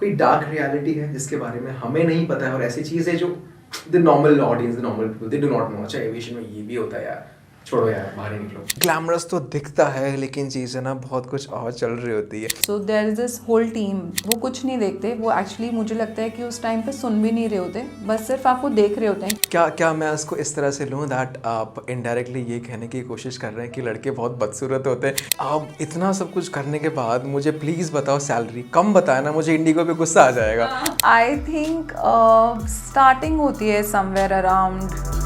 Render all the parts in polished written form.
कोई dark reality है जिसके बारे में हमें नहीं पता है, और ऐसी चीज़ है जो the normal audience, the normal people, they do not know. अच्छा, एविएशन में ये भी होता है यार, छोड़ो यार, बाहर ही निकलो। ग्लैमरस तो दिखता है लेकिन चीज़ें ना बहुत कुछ और चल रही होती है। So there is this whole team, वो कुछ नहीं देखते, वो एक्चुअली मुझे लगता है कि उस टाइम पे सुन भी नहीं रहे होते, बस सिर्फ आपको देख रहे होते हैं। क्या मैं उसको इस तरह से लूँ दैट आप इनडायरेक्टली ये कहने की कोशिश कर रहे हैं कि लड़के बहुत बदसूरत होते हैं? आप इतना सब कुछ करने के बाद मुझे प्लीज़ बताओ, सैलरी कम बताया ना, मुझे इंडिगो पे गुस्सा आ जाएगा। आई थिंक स्टार्टिंग होती है somewhere around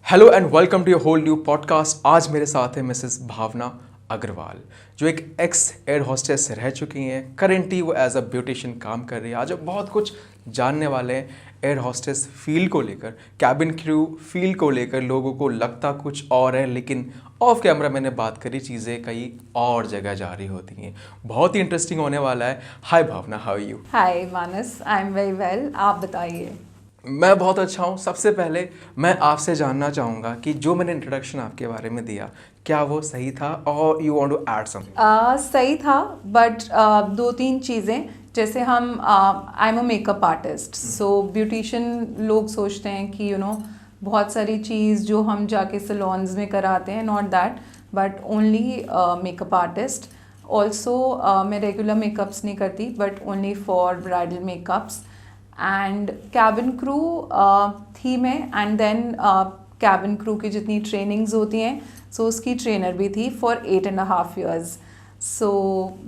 hello and welcome to your whole new podcast. आज मेरे साथ है मिसेस भावना अग्रवाल, जो एक एक्स एयर हॉस्टेस रह चुकी हैं। करेंटली वो एज अ ब्यूटिशियन काम कर रही है। आज हम बहुत कुछ जानने वाले हैं एयर हॉस्टेस फील्ड को लेकर, कैबिन क्रू फील्ड को लेकर। लोगों को लगता कुछ और है, लेकिन ऑफ कैमरा मैंने बात करी, चीज़ें कई और जगह जा रही होती हैं। बहुत ही इंटरेस्टिंग होने वाला है। Hi Bhavna, how are you? Hi Manas, I am very well, आप बताइए। मैं बहुत अच्छा हूँ। सबसे पहले मैं आपसे जानना चाहूँगा कि जो मैंने इंट्रोडक्शन आपके बारे में दिया, क्या वो सही था और you want to add something? सही था, बट दो तीन चीज़ें, जैसे हम I am a makeup artist, so beautician लोग सोचते हैं कि बहुत सारी चीज़ जो हम जाके सलोन्स में कराते हैं, not that, but only makeup artist. Also मैं रेगुलर मेकअप्स नहीं करती, but only for bridal makeups. And cabin crew थी मैं, एंड देन कैबिन क्रू की जितनी ट्रेनिंग्स होती हैं, सो उसकी ट्रेनर भी थी for 8.5 years. So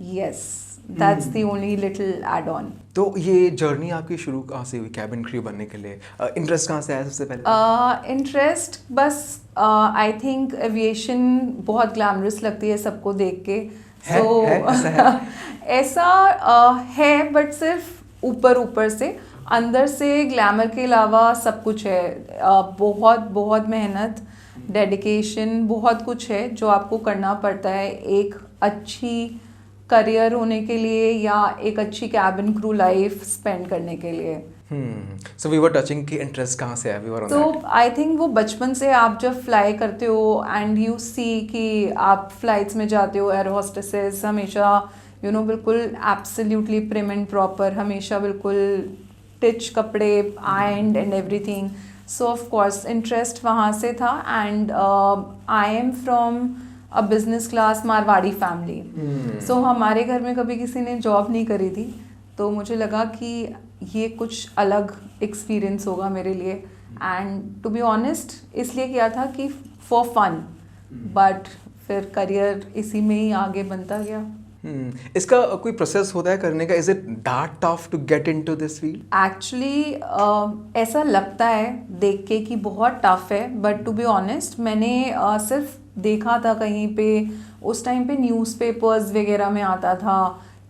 yes, that's the only little add on. तो ये जर्नी आपकी शुरू कहाँ से हुई कैबिन क्रू बनने के लिए? इंटरेस्ट कहाँ से आया सबसे पहले? इंटरेस्ट बस आई थिंक एविएशन बहुत ग्लैमरस लगती है सबको देख के। ऐसा है, बट सिर्फ ऊपर ऊपर से, अंदर से ग्लैमर के अलावा सब कुछ है। बहुत बहुत मेहनत, डेडिकेशन, बहुत कुछ है जो आपको करना पड़ता है एक अच्छी करियर होने के लिए या एक अच्छी कैबिन क्रू लाइफ स्पेंड करने के लिए। सो वी वर टचिंग कि इंटरेस्ट कहाँ से आया? वी वर ऑन तो आई थिंक वो बचपन से आप जब फ्लाई करते हो एंड यू सी कि आप फ्लाइट्स में जाते हो, एयर होस्टेसेस हमेशा बिल्कुल एब्सोल्युटली प्रिम एंड प्रॉपर, हमेशा बिल्कुल टिच कपड़े, ironed and everything. So of course interest वहाँ से था। And I am from a business class Marwari family, so हमारे घर में कभी किसी ने जॉब नहीं करी थी, तो मुझे लगा कि ये कुछ अलग एक्सपीरियंस होगा मेरे लिए। एंड टू बी ऑनेस्ट इसलिए किया था कि फॉर फन, बट फिर करियर इसी में ही आगे बनता गया। इसका कोई प्रोसेस होता है करने का? Is it that tough to get into this field? Actually ऐसा लगता है देख के कि बहुत टफ है, बट टू बी ऑनेस्ट मैंने सिर्फ देखा था कहीं पे, उस टाइम पे न्यूज़पेपर्स वगैरह में आता था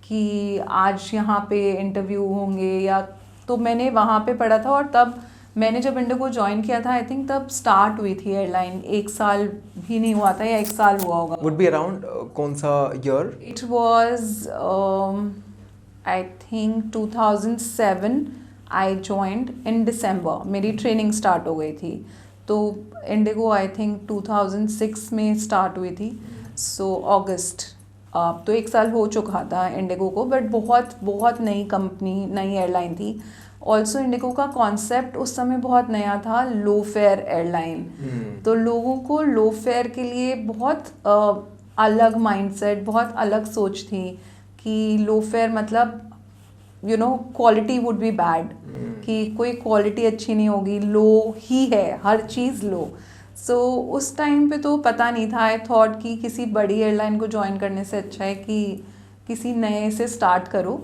कि आज यहाँ पे इंटरव्यू होंगे, या तो मैंने वहाँ पे पढ़ा था। और तब मैंने जब इंडिगो ज्वाइन किया था, आई थिंक तब स्टार्ट हुई थी एयरलाइन, 1 साल भी नहीं हुआ था, या 1 साल हुआ होगा। वुड बी अराउंड कौन सा year? It was I think 2007 I joined in December, मेरी ट्रेनिंग स्टार्ट हो गई थी। तो इंडिगो आई थिंक 2006 में स्टार्ट हुई थी, सो अगस्त। तो 1 साल हो चुका था इंडिगो को, बट बहुत बहुत नई कंपनी, नई एयरलाइन थी। ऑल्सो इंडिगो का कॉन्सेप्ट उस समय बहुत नया था, लो फेयर एयरलाइन। तो लोगों को लो फेयर के लिए बहुत अलग माइंडसेट, बहुत अलग सोच थी कि लो फेयर मतलब क्वालिटी वुड बी बैड, कि कोई क्वालिटी अच्छी नहीं होगी, लो ही है, हर चीज़ लो। सो उस टाइम पे तो पता नहीं था। आई थॉट कि किसी बड़ी एयरलाइन को ज्वाइन करने से अच्छा है कि किसी नए से स्टार्ट करो,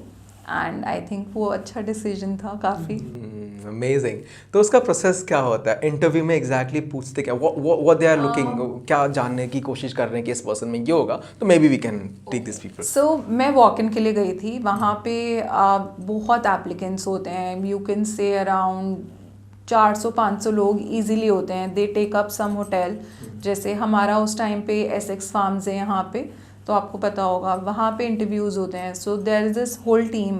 एंड आई थिंक वो अच्छा डिसीजन था काफ़ी। अमेजिंग। तो उसका प्रोसेस क्या होता है? इंटरव्यू में एग्जैक्टली पूछते क्या? व्हाट दे आर लुकिंग, क्या जानने की कोशिश कर रहे हैं कि इस पर्सन में ये होगा, तो may be we can take this people. So मैं वॉक इन के लिए गई थी, वहाँ पे बहुत एप्लीकेंट्स होते हैं, यू कैन से अराउंड 400-500 लोग ईजिली होते हैं। They take up some hotel, जैसे हमारा उस टाइम पे एसेक्स फार्म्स है यहाँ पे, तो आपको पता होगा, वहाँ पे इंटरव्यूज़ होते हैं। So there is this whole team,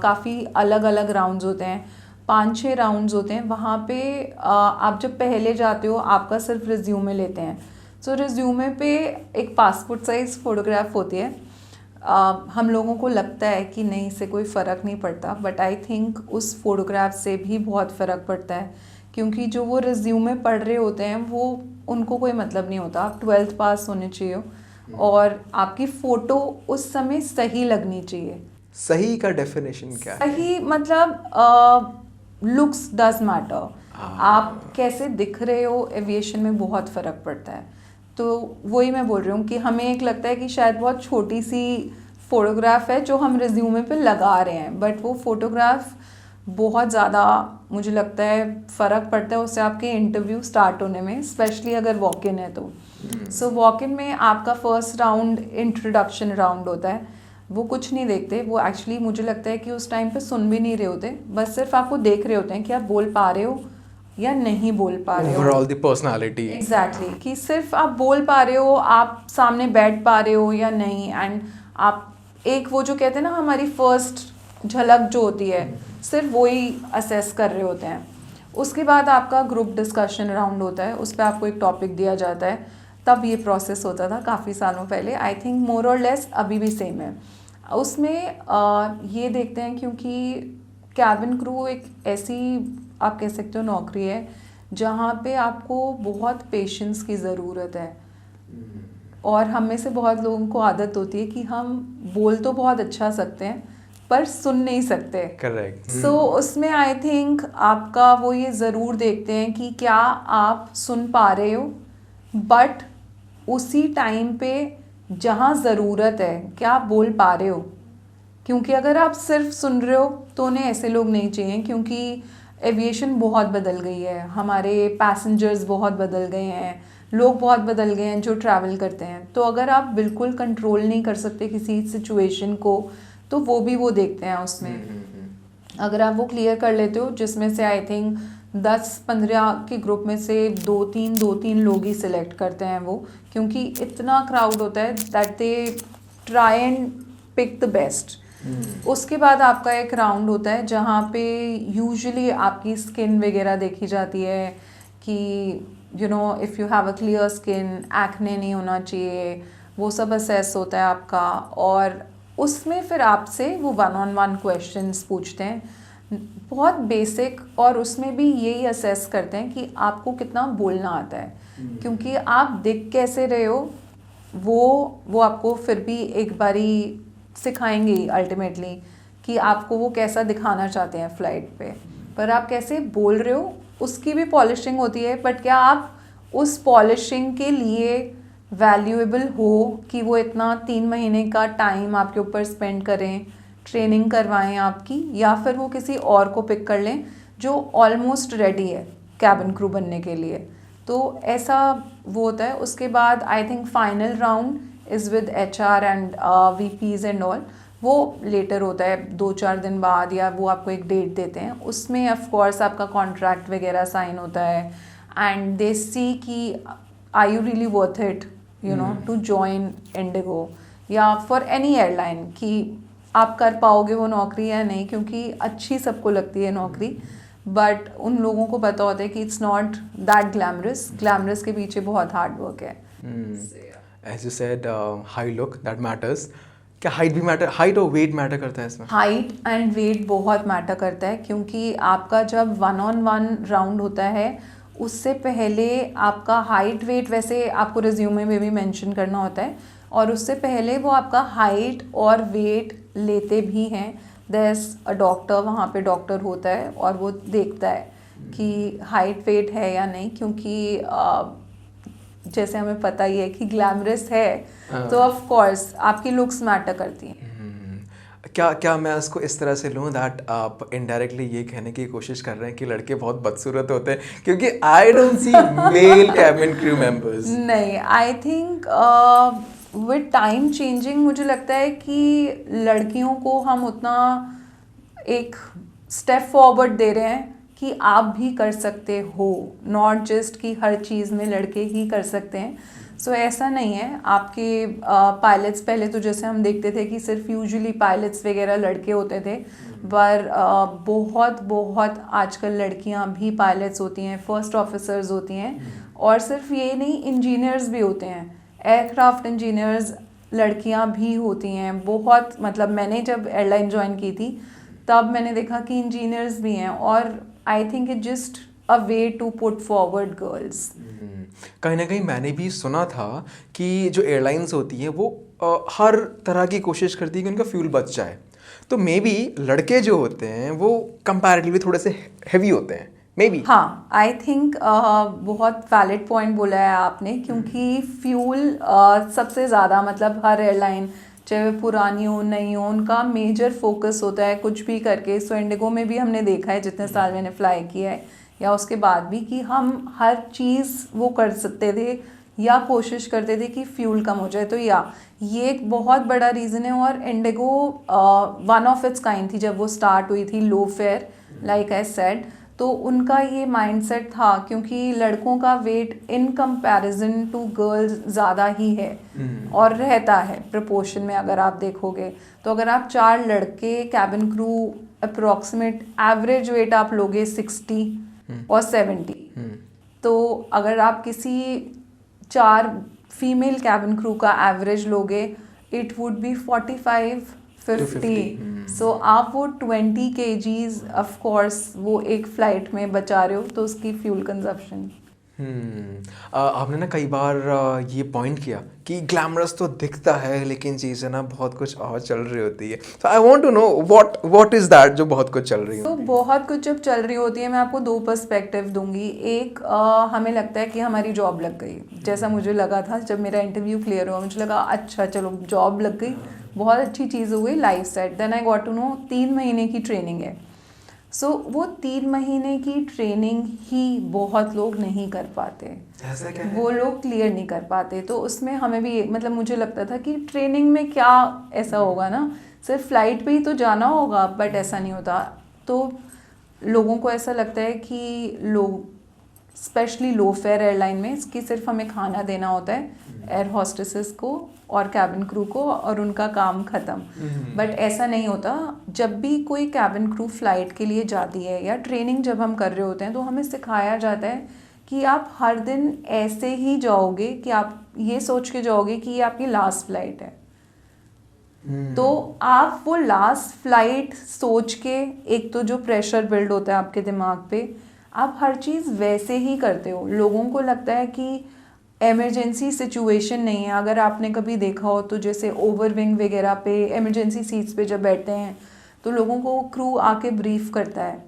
काफ़ी अलग अलग राउंड्स होते हैं। 5-6 राउंड्स होते हैं। वहाँ पे आप जब पहले जाते हो आपका सिर्फ रिज्यूमे लेते हैं। सो रिज्यूमे पे एक पासपोर्ट साइज़ फ़ोटोग्राफ होती है। हम लोगों को लगता है कि नहीं, इससे कोई फ़र्क नहीं पड़ता, बट आई थिंक उस फोटोग्राफ से भी बहुत फ़र्क पड़ता है, क्योंकि जो वो रिज्यूमे पढ़ रहे होते हैं वो उनको कोई मतलब नहीं होता। आप 12th पास होने चाहिए और आपकी फ़ोटो उस समय सही लगनी चाहिए। सही का डेफिनेशन क्या है? सही मतलब लुक्स डज मैटर। आप कैसे दिख रहे हो, एविएशन में बहुत फ़र्क पड़ता है। तो वही मैं बोल रही हूँ कि हमें एक लगता है कि शायद बहुत छोटी सी फ़ोटोग्राफ है जो हम रिज्यूमे पे लगा रहे हैं, बट वो फ़ोटोग्राफ बहुत ज़्यादा मुझे लगता है फ़र्क पड़ता है उससे आपके इंटरव्यू स्टार्ट होने में, स्पेशली अगर वॉक इन है तो। सो वॉक इन में आपका फर्स्ट राउंड इंट्रोडक्शन राउंड होता है। वो कुछ नहीं देखते, वो एक्चुअली मुझे लगता है कि उस टाइम पे सुन भी नहीं रहे होते, बस सिर्फ आपको देख रहे होते हैं कि आप बोल पा रहे हो या नहीं बोल पा रहे हो। Overall the personality. एग्जैक्टली, कि सिर्फ आप बोल पा रहे हो, आप सामने बैठ पा रहे हो या नहीं। एंड आप एक वो जो कहते हैं ना, हमारी फर्स्ट झलक जो होती है, सिर्फ वही असेस कर रहे होते हैं। उसके बाद आपका ग्रुप डिस्कशन राउंड होता है, उस पर आपको एक टॉपिक दिया जाता है। तब ये प्रोसेस होता था काफ़ी सालों पहले, आई थिंक मोर और लेस अभी भी सेम है। उसमें ये देखते हैं, क्योंकि कैबिन क्रू एक ऐसी आप कह सकते हो नौकरी है जहाँ पे आपको बहुत पेशेंस की ज़रूरत है। और हम में से बहुत लोगों को आदत होती है कि हम बोल तो बहुत अच्छा सकते हैं पर सुन नहीं सकते। करेक्ट। सो उसमें आई थिंक आपका वो ये ज़रूर देखते हैं कि क्या आप सुन पा रहे हो, बट उसी टाइम पे जहाँ ज़रूरत है क्या आप बोल पा रहे हो। क्योंकि अगर आप सिर्फ सुन रहे हो तो उन्हें ऐसे लोग नहीं चाहिए, क्योंकि एविएशन बहुत बदल गई है, हमारे पैसेंजर्स बहुत बदल गए हैं, लोग बहुत बदल गए हैं जो ट्रैवल करते हैं। तो अगर आप बिल्कुल कंट्रोल नहीं कर सकते किसी सिचुएशन को, तो वो भी वो देखते हैं उसमें। अगर आप वो क्लियर कर लेते हो, जिसमें से आई थिंक 10-15 के ग्रुप में से 2-3 लोग ही सिलेक्ट करते हैं वो, क्योंकि इतना क्राउड होता है that they try and pick the best. उसके बाद आपका एक राउंड होता है जहाँ पे यूजुअली आपकी स्किन वगैरह देखी जाती है कि you know if you have a clear skin, acne नहीं होना चाहिए, वो सब असेस होता है आपका। और उसमें फिर आपसे वो 1-on-1 क्वेश्चंस पूछते हैं, बहुत बेसिक, और उसमें भी यही असेस करते हैं कि आपको कितना बोलना आता है। क्योंकि आप दिख कैसे रहे हो वो आपको फिर भी एक बारी सिखाएंगे अल्टीमेटली कि आपको वो कैसा दिखाना चाहते हैं फ्लाइट पे। पर आप कैसे बोल रहे हो उसकी भी पॉलिशिंग होती है, बट क्या आप उस पॉलिशिंग के लिए वैल्यूएबल हो कि वो इतना 3 महीने का टाइम आपके ऊपर स्पेंड करें, ट्रेनिंग करवाएं आपकी, या फिर वो किसी और को पिक कर लें जो ऑलमोस्ट रेडी है कैबिन क्रू बनने के लिए। तो ऐसा वो होता है। उसके बाद I think final round is with HR and VPs and all. वो लेटर होता है 2-4 दिन बाद, या वो आपको एक डेट देते हैं। उसमें ऑफ कोर्स आपका कॉन्ट्रैक्ट वगैरह साइन होता है एंड दे सी कि are you really worth it you know to join IndiGo या फॉर एनी एयरलाइन, कि आप कर पाओगे वो नौकरी या नहीं। क्योंकि अच्छी सबको लगती है नौकरी, बट उन लोगों को पता होता है कि इट्स नॉट दैट ग्लैमरस के पीछे बहुत हार्ड वर्क है। As you said, high look that matters. क्या हाइट भी मैटर, हाइट और वेट मैटर करता है इसमें? हाइट एंड वेट बहुत मैटर करता है, क्योंकि आपका जब 1-on-1 राउंड होता है उससे पहले आपका हाइट वेट वैसे आपको रिज्यूमे में भी मेंशन करना होता है, और उससे पहले वो आपका हाइट और वेट लेते भी हैं। देयर्स अ डॉक्टर, वहाँ पे डॉक्टर होता है और वो देखता है कि हाइट वेट है या नहीं। क्योंकि जैसे हमें पता ही है कि ग्लैमरस है तो ऑफ कोर्स आपकी लुक्स मैटर करती हैं। क्या मैं उसको इस तरह से लूँ दैट आप इनडायरेक्टली ये कहने की कोशिश कर रहे हैं कि लड़के बहुत बदसूरत होते हैं? क्योंकि I don't see male cabin crew members. नहीं, I think with time changing मुझे लगता है कि लड़कियों को हम उतना एक स्टेप फॉरवर्ड दे रहे हैं कि आप भी कर सकते हो, नॉट जस्ट कि हर चीज़ में लड़के ही कर सकते हैं। सो ऐसा नहीं है आपके पायलट्स पहले तो जैसे हम देखते थे कि सिर्फ यूजुअली पायलट्स वगैरह लड़के होते थे, पर बहुत बहुत आजकल लड़कियां भी पायलट्स होती हैं, फर्स्ट ऑफिसर्स होती हैं, और सिर्फ ये नहीं, इंजीनियर्स भी होते हैं, एयरक्राफ्ट इंजीनियर्स लड़कियां भी होती हैं बहुत। मतलब मैंने जब एयरलाइन ज्वाइन की थी तब मैंने देखा कि इंजीनियर्स भी हैं, और I think it just a way to put forward girls. कहीं ना कहीं मैंने भी सुना था कि जो एयरलाइंस होती हैं वो हर तरह की कोशिश करती है कि उनका फ्यूल बच जाए, तो मे बी लड़के जो होते हैं वो कंपैरेटिवली थोड़े से हैवी होते हैं मे बी। हाँ, आई थिंक बहुत वैलिड पॉइंट बोला है आपने, क्योंकि फ्यूल सबसे ज़्यादा, मतलब हर एयरलाइन चाहे वो पुरानी हो नई हो, उनका मेजर फोकस होता है कुछ भी करके। सो इंडिगो में भी हमने देखा है जितने साल मैंने फ्लाई किया है या उसके बाद भी, कि हम हर चीज़ वो कर सकते थे या कोशिश करते थे कि फ्यूल कम हो जाए। तो या ये एक बहुत बड़ा रीज़न है। और IndiGo one of its kind थी जब वो स्टार्ट हुई थी, low fare like I said, तो उनका ये माइंडसेट था, क्योंकि लड़कों का weight in comparison to girls ज़्यादा ही है और रहता है प्रोपोर्शन में। अगर आप देखोगे तो अगर आप 4 लड़के cabin crew, approximate average weight आप लोगे 60 और 70, तो अगर आप किसी 4 फीमेल कैबिन क्रू का एवरेज लोगे इट वुड बी 45-50। सो आप वो 20 kgs ऑफ कोर्स वो एक फ्लाइट में बचा रहे हो, तो उसकी फ्यूल कंजप्शन। आपने ना कई बार ये पॉइंट किया कि ग्लैमरस तो दिखता है लेकिन चीज़ें ना बहुत कुछ और चल रही होती है। So I want to know what is that जो बहुत कुछ चल रही है। तो बहुत कुछ जब चल रही होती है, मैं आपको 2 पर्सपेक्टिव दूंगी। एक, हमें लगता है कि हमारी जॉब लग गई, जैसा मुझे लगा था जब मेरा इंटरव्यू क्लियर हुआ। मुझे लगा अच्छा चलो जॉब लग गई, बहुत अच्छी चीज़ हो गई, life set. Then I got to know 3 महीने की ट्रेनिंग है। सो वो 3 महीने की ट्रेनिंग ही बहुत लोग नहीं कर पाते, ऐसा क्या है? वो लोग क्लियर नहीं कर पाते। तो उसमें हमें भी, मतलब मुझे लगता था कि ट्रेनिंग में क्या ऐसा होगा ना, सिर्फ फ्लाइट पे ही तो जाना होगा, बट ऐसा नहीं होता। तो लोगों को ऐसा लगता है कि लोग स्पेशली लो फेयर एयरलाइन में इसकी सिर्फ हमें खाना देना होता है एयर हॉस्टेसेस को और कैबिन क्रू को, और उनका काम ख़त्म। बट ऐसा नहीं होता। जब भी कोई कैबिन क्रू फ्लाइट के लिए जाती है या ट्रेनिंग जब हम कर रहे होते हैं, तो हमें सिखाया जाता है कि आप हर दिन ऐसे ही जाओगे कि आप ये सोच के जाओगे कि ये आपकी लास्ट फ्लाइट है। तो आप वो लास्ट फ्लाइट सोच के, एक तो जो प्रेशर बिल्ड होता है आपके दिमाग पे, आप हर चीज़ वैसे ही करते हो। लोगों को लगता है कि इमरजेंसी सिचुएशन नहीं है। अगर आपने कभी देखा हो तो जैसे ओवरविंग वगैरह पे इमरजेंसी सीट्स पे जब बैठते हैं तो लोगों को क्रू आके ब्रीफ करता है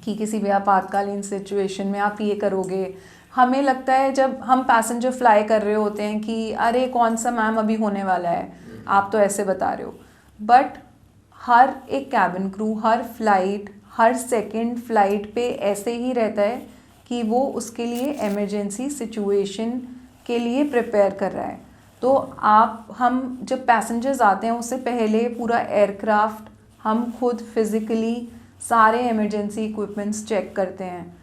कि किसी भी आपातकालीन सिचुएशन में आप ये करोगे। हमें लगता है जब हम पैसेंजर फ्लाई कर रहे होते हैं कि अरे कौन सा मैम अभी होने वाला है, आप तो ऐसे बता रहे हो। बट हर एक कैबिन क्रू, हर फ्लाइट, हर सेकंड फ्लाइट पे ऐसे ही रहता है कि वो उसके लिए इमरजेंसी सिचुएशन के लिए प्रिपेयर कर रहा है। तो हम जब पैसेंजर्स आते हैं उससे पहले पूरा एयरक्राफ्ट हम खुद फिज़िकली सारे इमरजेंसी इक्विपमेंट्स चेक करते हैं।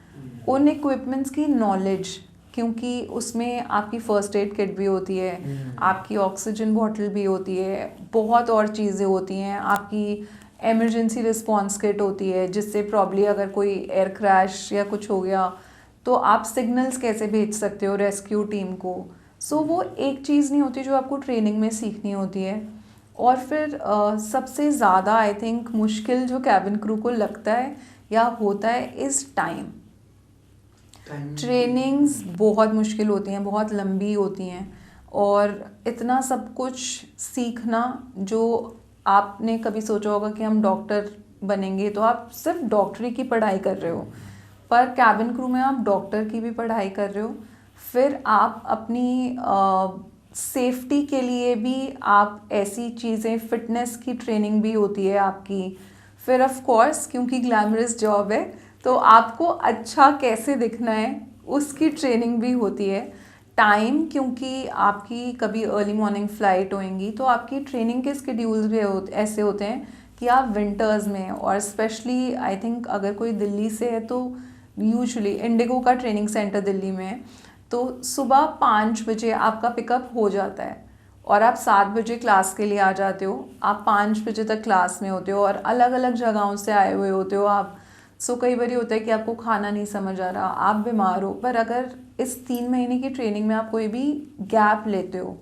उन इक्विपमेंट्स की नॉलेज, क्योंकि उसमें आपकी फ़र्स्ट एड किट भी होती है, आपकी ऑक्सीजन बॉटल भी होती है, बहुत और चीज़ें होती हैं, आपकी इमरजेंसी रिस्पॉन्स किट होती है, जिससे प्रॉब्ली अगर कोई एयर क्रैश या कुछ हो गया तो आप सिग्नल्स कैसे भेज सकते हो रेस्क्यू टीम को। सो वो एक चीज़ नहीं होती जो आपको ट्रेनिंग में सीखनी होती है। और फिर सबसे ज़्यादा आई थिंक मुश्किल जो कैबिन क्रू को लगता है या होता है इज़ टाइम। ट्रेनिंग्स बहुत मुश्किल होती हैं, बहुत लंबी होती हैं, और इतना सब कुछ सीखना जो आपने कभी सोचा होगा कि हम डॉक्टर बनेंगे तो आप सिर्फ डॉक्टरी की पढ़ाई कर रहे हो, पर कैबिन क्रू में आप डॉक्टर की भी पढ़ाई कर रहे हो। फिर आप अपनी सेफ्टी के लिए भी आप ऐसी चीज़ें, फिटनेस की ट्रेनिंग भी होती है आपकी। फिर ऑफ कोर्स क्योंकि ग्लैमरस जॉब है तो आपको अच्छा कैसे दिखना है उसकी ट्रेनिंग भी होती है। टाइम, क्योंकि आपकी कभी अर्ली मॉर्निंग फ़्लाइट होएंगी तो आपकी ट्रेनिंग के स्केड्यूल्स भी ऐसे होते हैं कि आप विंटर्स में, और स्पेशली आई थिंक अगर कोई दिल्ली से है तो यूजुअली इंडिगो का ट्रेनिंग सेंटर दिल्ली में है, तो सुबह 5 बजे आपका पिकअप हो जाता है और आप 7 बजे क्लास के लिए आ जाते हो, आप 5 बजे तक क्लास में होते हो और अलग अलग जगहों से आए हुए होते हो आप। सो कई बार होता है कि आपको खाना नहीं समझ आ रहा, आप बीमार हो, पर अगर इस 3 महीने की ट्रेनिंग में आप कोई भी गैप लेते हो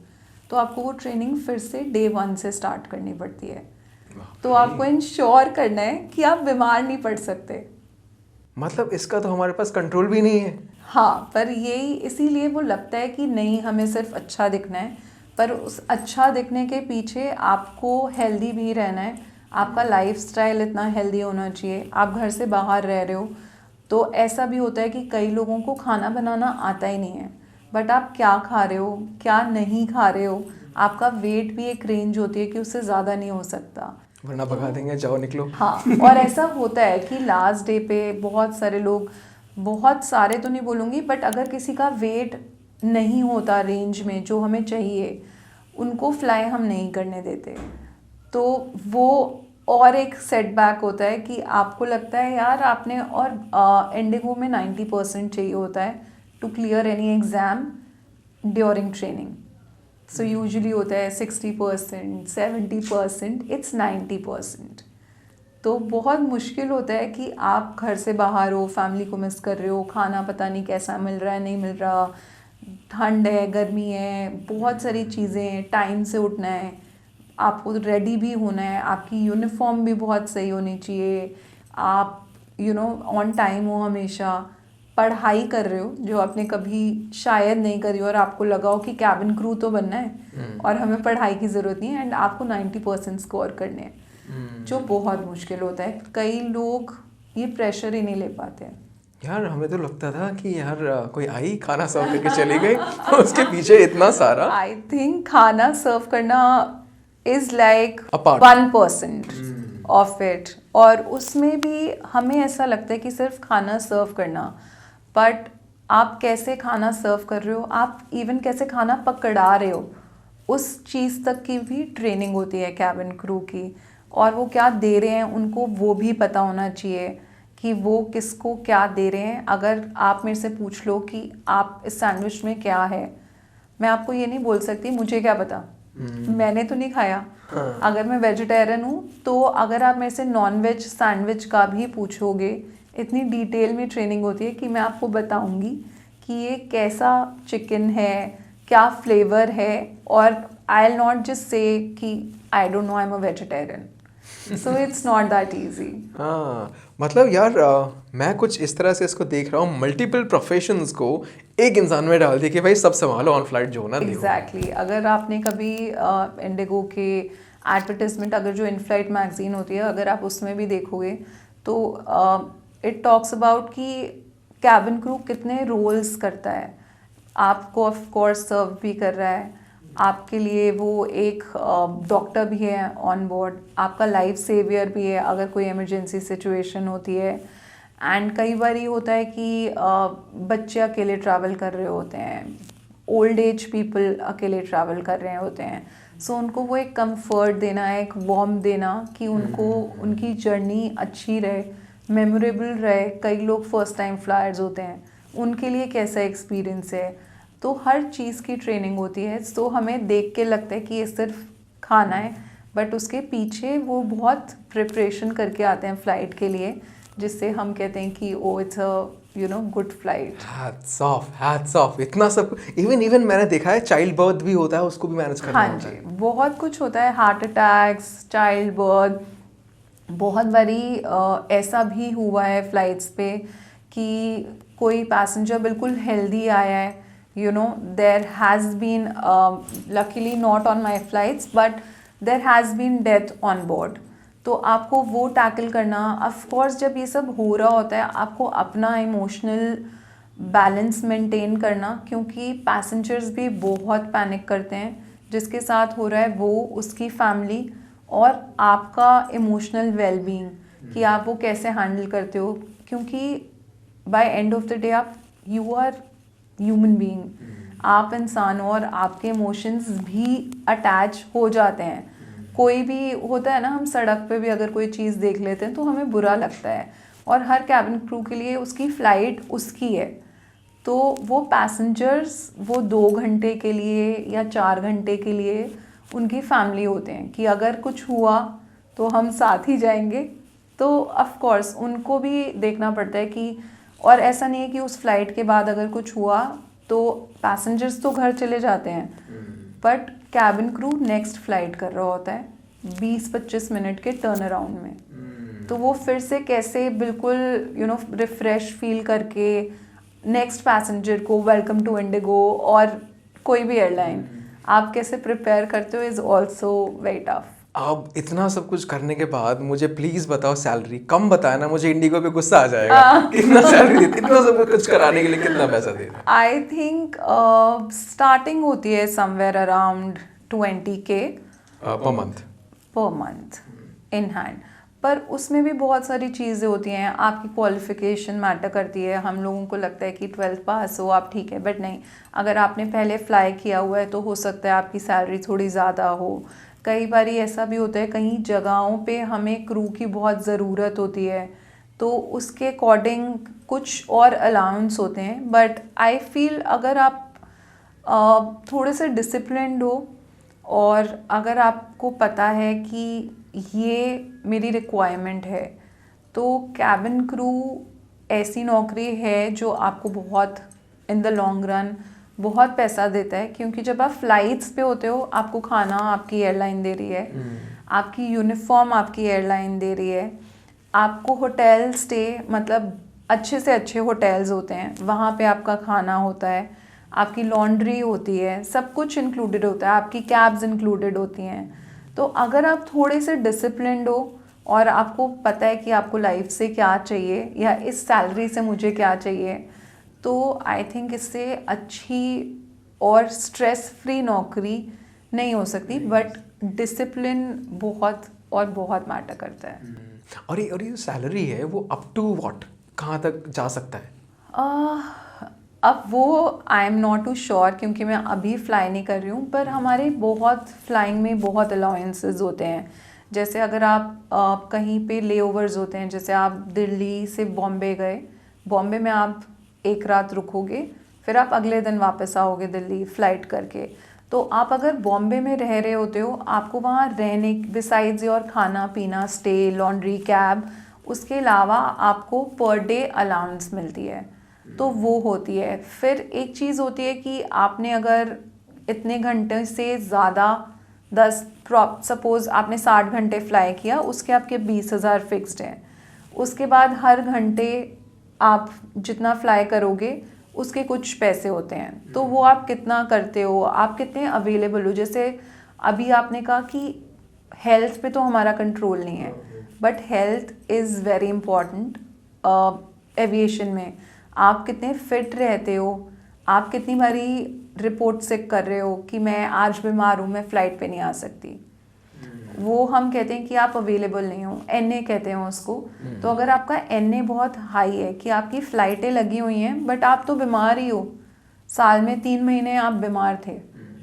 तो आपको वो ट्रेनिंग फिर से डे 1 से स्टार्ट करनी पड़ती है। तो आपको इंश्योर करना है कि आप बीमार नहीं पड़ सकते। मतलब इसका तो हमारे पास कंट्रोल भी नहीं है। हाँ, पर यही इसीलिए वो लगता है कि नहीं हमें सिर्फ अच्छा दिखना है, पर उस अच्छा दिखने के पीछे आपको हेल्दी भी रहना है, आपका लाइफस्टाइल इतना हेल्दी होना चाहिए। आप घर से बाहर रह रहे हो तो ऐसा भी होता है कि कई लोगों को खाना बनाना आता ही नहीं है, बट आप क्या खा रहे हो, क्या नहीं खा रहे हो, आपका वेट भी एक रेंज होती है कि उससे ज़्यादा नहीं हो सकता, वरना भगा देंगे, जाओ निकलो। हाँ। और ऐसा होता है कि लास्ट डे पे बहुत सारे लोग, बहुत सारे तो नहीं बोलूँगी, बट अगर किसी का वेट नहीं होता रेंज में जो हमें चाहिए, उनको फ्लाई हम नहीं करने देते। तो वो और एक सेटबैक होता है कि आपको लगता है यार आपने, और इंडिगो में 90% चाहिए होता है to clear any exam during training. So usually होता है 60%, 70%, इट्स 90%। तो बहुत मुश्किल होता है कि आप घर से बाहर हो, फैमिली को मिस कर रहे हो, खाना पता नहीं कैसा मिल रहा है, नहीं मिल रहा, ठंड है, गर्मी है, बहुत सारी चीज़ें हैं, टाइम से उठना है, आपको रेडी भी होना है, आपकी यूनिफॉर्म भी बहुत सही होनी चाहिए, आप ऑन टाइम हो, हमेशा पढ़ाई कर रहे हो जो आपने कभी शायद नहीं करी और आपको लगा हो कि कैबिन क्रू तो बनना है और हमें पढ़ाई की ज़रूरत नहीं है, एंड आपको 90% स्कोर करने हैं, जो बहुत मुश्किल होता है। कई लोग ये प्रेशर ही नहीं ले पाते हैं। यार हमें तो लगता था कि यार कोई आई खाना सर्व करके चली गई उसके पीछे इतना सारा। आई थिंक खाना सर्व करना is like A part. 1% of it, और उसमें भी हमें ऐसा लगता है कि सिर्फ खाना सर्व करना, बट आप कैसे खाना सर्व कर रहे हो, आप इवन कैसे खाना पकड़ा रहे हो, उस चीज़ तक की भी ट्रेनिंग होती है कैबिन क्रू की। और वो क्या दे रहे हैं उनको वो भी पता होना चाहिए कि वो किसको क्या दे रहे हैं। अगर आप मेरे से पूछ लो कि आप इस सैंडविच में क्या है, मैं आपको ये नहीं बोल सकती मुझे क्या पता, मैंने तो नहीं खाया। अगर मैं वेजिटेरियन हूँ तो अगर आप मेरे से नॉन वेज सैंडविच का भी पूछोगे, इतनी डिटेल में ट्रेनिंग होती है कि मैं आपको बताऊंगी कि ये कैसा चिकन है, क्या फ्लेवर है, और I will not just say कि I don't know, I am a vegetarian. So it's not that easy. हाँ, मतलब यार मैं कुछ इस तरह से इसको देख रहा हूँ, मल्टीपल प्रोफेशंस को एक इंसान में डाल दिया कि भाई सब संभालो ऑन फ्लाइट जो ना। एग्जैक्टली। अगर आपने कभी इंडिगो के एडवर्टिजमेंट, अगर जो इन फ्लाइट मैगजीन होती है, अगर आप उसमें भी देखोगे तो इट टॉक्स अबाउट कि कैबिन क्रू कितने रोल्स करता है। आपको ऑफ कोर्स सर्व भी कर रहा है, आपके लिए वो एक डॉक्टर भी है ऑन बोर्ड, आपका लाइफ सेवियर भी है अगर कोई इमरजेंसी सिचुएशन होती है। एंड कई बार ये होता है कि बच्चे अकेले ट्रैवल कर रहे होते हैं, ओल्ड एज पीपल अकेले ट्रैवल कर रहे होते हैं, सो उनको वो एक कंफर्ट देना है, एक वार्म देना कि उनको उनकी जर्नी अच्छी रहे, मेमोरेबल रहे। कई लोग फर्स्ट टाइम फ्लायर्स होते हैं, उनके लिए कैसा एक्सपीरियंस है, तो हर चीज़ की ट्रेनिंग होती है। सो हमें देख के लगता है कि ये सिर्फ खाना है, बट उसके पीछे वो बहुत प्रिपरेशन करके आते हैं फ़्लाइट के लिए, जिससे हम कहते हैं कि oh it's a good flight. Hats off, इतना सब। इवन मैंने देखा है चाइल्ड बर्थ भी होता है, उसको भी मैनेज करना हाँ होता जी, है। बहुत कुछ होता है, हार्ट अटैक्स, चाइल्ड बर्थ। बहुत बारी ऐसा भी हुआ है फ़्लाइट्स पे कि कोई पैसेंजर बिल्कुल हेल्दी आया है, there has been luckily not on my flights, but there has been death on board। तो आपको वो टैकल करना, ऑफ कोर्स जब ये सब हो रहा होता है आपको अपना इमोशनल बैलेंस मेंटेन करना, क्योंकि पैसेंजर्स भी बहुत पैनिक करते हैं, जिसके साथ हो रहा है वो, उसकी फैमिली, और आपका इमोशनल वेलबींग कि आप वो कैसे हैंडल करते हो, क्योंकि by end of the day आप यू आर ह्यूमन बीइंग, आप इंसान हो और आपके इमोशंस भी अटैच हो जाते हैं। कोई भी होता है ना, हम सड़क पे भी अगर कोई चीज़ देख लेते हैं तो हमें बुरा लगता है, और हर कैबिन क्रू के लिए उसकी फ़्लाइट उसकी है, तो वो पैसेंजर्स वो 2 घंटे के लिए या 4 घंटे के लिए उनकी फैमिली होते हैं कि अगर कुछ हुआ तो हम साथ ही जाएंगे। तो ऑफ कोर्स उनको भी देखना पड़ता है कि, और ऐसा नहीं है कि उस फ्लाइट के बाद अगर कुछ हुआ तो पैसेंजर्स तो घर चले जाते हैं, but cabin crew next flight कर रहा होता है 20-25 मिनट के टर्न अराउंड में। तो वो फिर से कैसे बिल्कुल रिफ्रेश फील करके नेक्स्ट पैसेंजर को वेलकम टू इंडिगो और कोई भी एयरलाइन आप कैसे प्रिपेयर करते हो इज़ ऑल्सो वेरी टफ। अब इतना सब कुछ करने के बाद मुझे प्लीज बताओ सैलरी कम बताया ना, मुझे इंडिगो पे गुस्सा आ जाएगा। कितना सैलरी देते, इतना सब कुछ कराने के लिए कितना पैसा देते? आई थिंक स्टार्टिंग होती है somewhere around 20K per month in hand, पर उसमें भी बहुत सारी चीज़ें होती हैं। आपकी क्वालिफिकेशन मैटर करती है। हम लोगों को लगता है कि 12th पास हो आप ठीक है, बट नहीं, अगर आपने पहले फ्लाई किया हुआ है तो हो सकता है आपकी सैलरी थोड़ी ज़्यादा हो। कई बार ऐसा भी होता है कहीं जगहों पे हमें क्रू की बहुत ज़रूरत होती है तो उसके अकॉर्डिंग कुछ और अलाउंस होते हैं। बट आई फील अगर आप थोड़े से डिसिप्लिन्ड हो और अगर आपको पता है कि ये मेरी रिक्वायरमेंट है, तो कैबिन क्रू ऐसी नौकरी है जो आपको बहुत इन द लॉन्ग रन बहुत पैसा देता है। क्योंकि जब आप फ्लाइट्स पे होते हो आपको खाना आपकी एयरलाइन दे रही है, आपकी यूनिफॉर्म आपकी एयरलाइन दे रही है, आपको होटल स्टे मतलब अच्छे से अच्छे होटल्स होते हैं वहाँ पे आपका खाना होता है, आपकी लॉन्ड्री होती है, सब कुछ इंक्लूडेड होता है, आपकी कैब्स इंक्लूडेड होती हैं। तो अगर आप थोड़े से डिसिप्लिन्ड हो और आपको पता है कि आपको लाइफ से क्या चाहिए या इस सैलरी से मुझे क्या चाहिए, तो आई थिंक इससे अच्छी और स्ट्रेस फ्री नौकरी नहीं हो सकती। बट डिसिप्लिन बहुत मैटर करता है। और ये जो सैलरी है वो अप टू व्हाट, कहाँ तक जा सकता है? अब वो I am not too sure क्योंकि मैं अभी फ्लाई नहीं कर रही हूँ, पर हमारे बहुत फ्लाइंग में बहुत अलाउंसेस होते हैं। जैसे अगर आप कहीं पे लेओवर्स होते हैं, जैसे आप दिल्ली से बॉम्बे गए, बॉम्बे में आप एक रात रुकोगे, फिर आप अगले दिन वापस आओगे दिल्ली फ़्लाइट करके। तो आप अगर बॉम्बे में रह रहे होते हो, आपको वहाँ रहने बिसाइड्स और खाना पीना, स्टे, लॉन्ड्री, कैब, उसके अलावा आपको पर डे अलाउंस मिलती है, तो वो होती है। फिर एक चीज़ होती है कि आपने अगर इतने घंटे से ज़्यादा 10 सपोज़ आपने 60 घंटे फ्लाई किया, उसके आपके 20,000 फिक्स्ड हैं। उसके बाद हर घंटे आप जितना फ्लाई करोगे उसके कुछ पैसे होते हैं, तो वो आप कितना करते हो, आप कितने अवेलेबल हो। जैसे अभी आपने कहा कि हेल्थ पे तो हमारा कंट्रोल नहीं है, but health is very important aviation में। आप कितने फिट रहते हो, आप कितनी बारी रिपोर्ट चेक कर रहे हो कि मैं आज बीमार हूँ, मैं फ़्लाइट पे नहीं आ सकती, वो हम कहते हैं कि आप अवेलेबल नहीं हो, NA कहते हैं उसको। तो अगर आपका NA बहुत हाई है कि आपकी फ़्लाइटें लगी हुई हैं बट आप तो बीमार ही हो, साल में 3 महीने आप बीमार थे,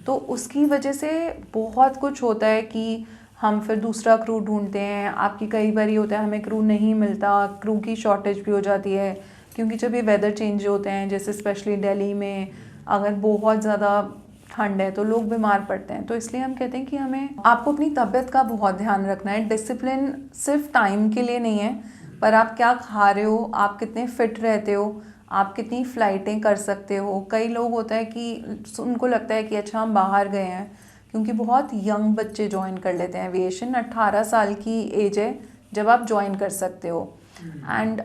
तो उसकी वजह से बहुत कुछ होता है कि हम फिर दूसरा क्रू ढूंढते हैं। आपकी कई बार ये होता है हमें क्रू नहीं मिलता, क्रू की शॉर्टेज भी हो जाती है क्योंकि जब ये वेदर चेंज होते हैं, जैसे स्पेशली दिल्ली में अगर बहुत ज़्यादा ठंड है तो लोग बीमार पड़ते हैं। तो इसलिए हम कहते हैं कि हमें आपको अपनी तबीयत का बहुत ध्यान रखना है। डिसिप्लिन सिर्फ टाइम के लिए नहीं है, पर आप क्या खा रहे हो, आप कितने फिट रहते हो, आप कितनी फ़्लाइटें कर सकते हो। कई लोग होता है कि उनको लगता है कि अच्छा हम बाहर गए हैं, क्योंकि बहुत यंग बच्चे ज्वाइन कर लेते हैं एविएशन। 18 साल की एज है जब आप ज्वाइन कर सकते हो। एंड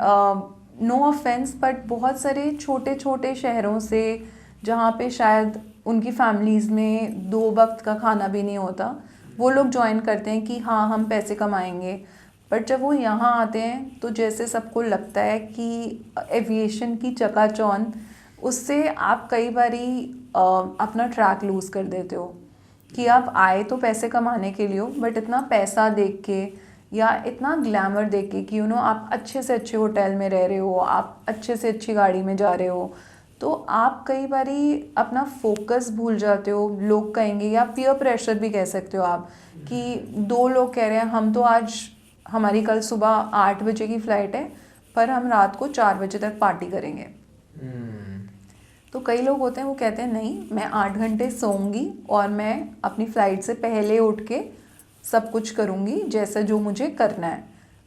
नो ऑफेंस, बट बहुत सारे छोटे छोटे शहरों से जहाँ पे शायद उनकी फैमिलीज़ में 2 वक्त का खाना भी नहीं होता, वो लोग ज्वाइन करते हैं कि हाँ हम पैसे कमाएंगे। बट जब वो यहाँ आते हैं तो जैसे सबको लगता है कि एविएशन की चकाचौंध, उससे आप कई बारी अपना ट्रैक लूज़ कर देते हो कि आप आए तो पैसे कमाने के लिए हो, बट इतना पैसा देख के या इतना ग्लैमर देख के कि आप अच्छे से अच्छे होटल में रह रहे हो, आप अच्छे से अच्छी गाड़ी में जा रहे हो, तो आप कई बारी अपना फोकस भूल जाते हो। लोग कहेंगे, या पीयर प्रेशर भी कह सकते हो आप, कि 2 लोग कह रहे हैं हम तो आज हमारी कल सुबह 8 बजे की फ़्लाइट है पर हम रात को 4 बजे तक पार्टी करेंगे। तो कई लोग होते हैं वो कहते हैं नहीं, मैं 8 घंटे सोऊंगी और मैं अपनी फ़्लाइट से पहले उठ के सब कुछ करूँगी जैसा जो मुझे करना है,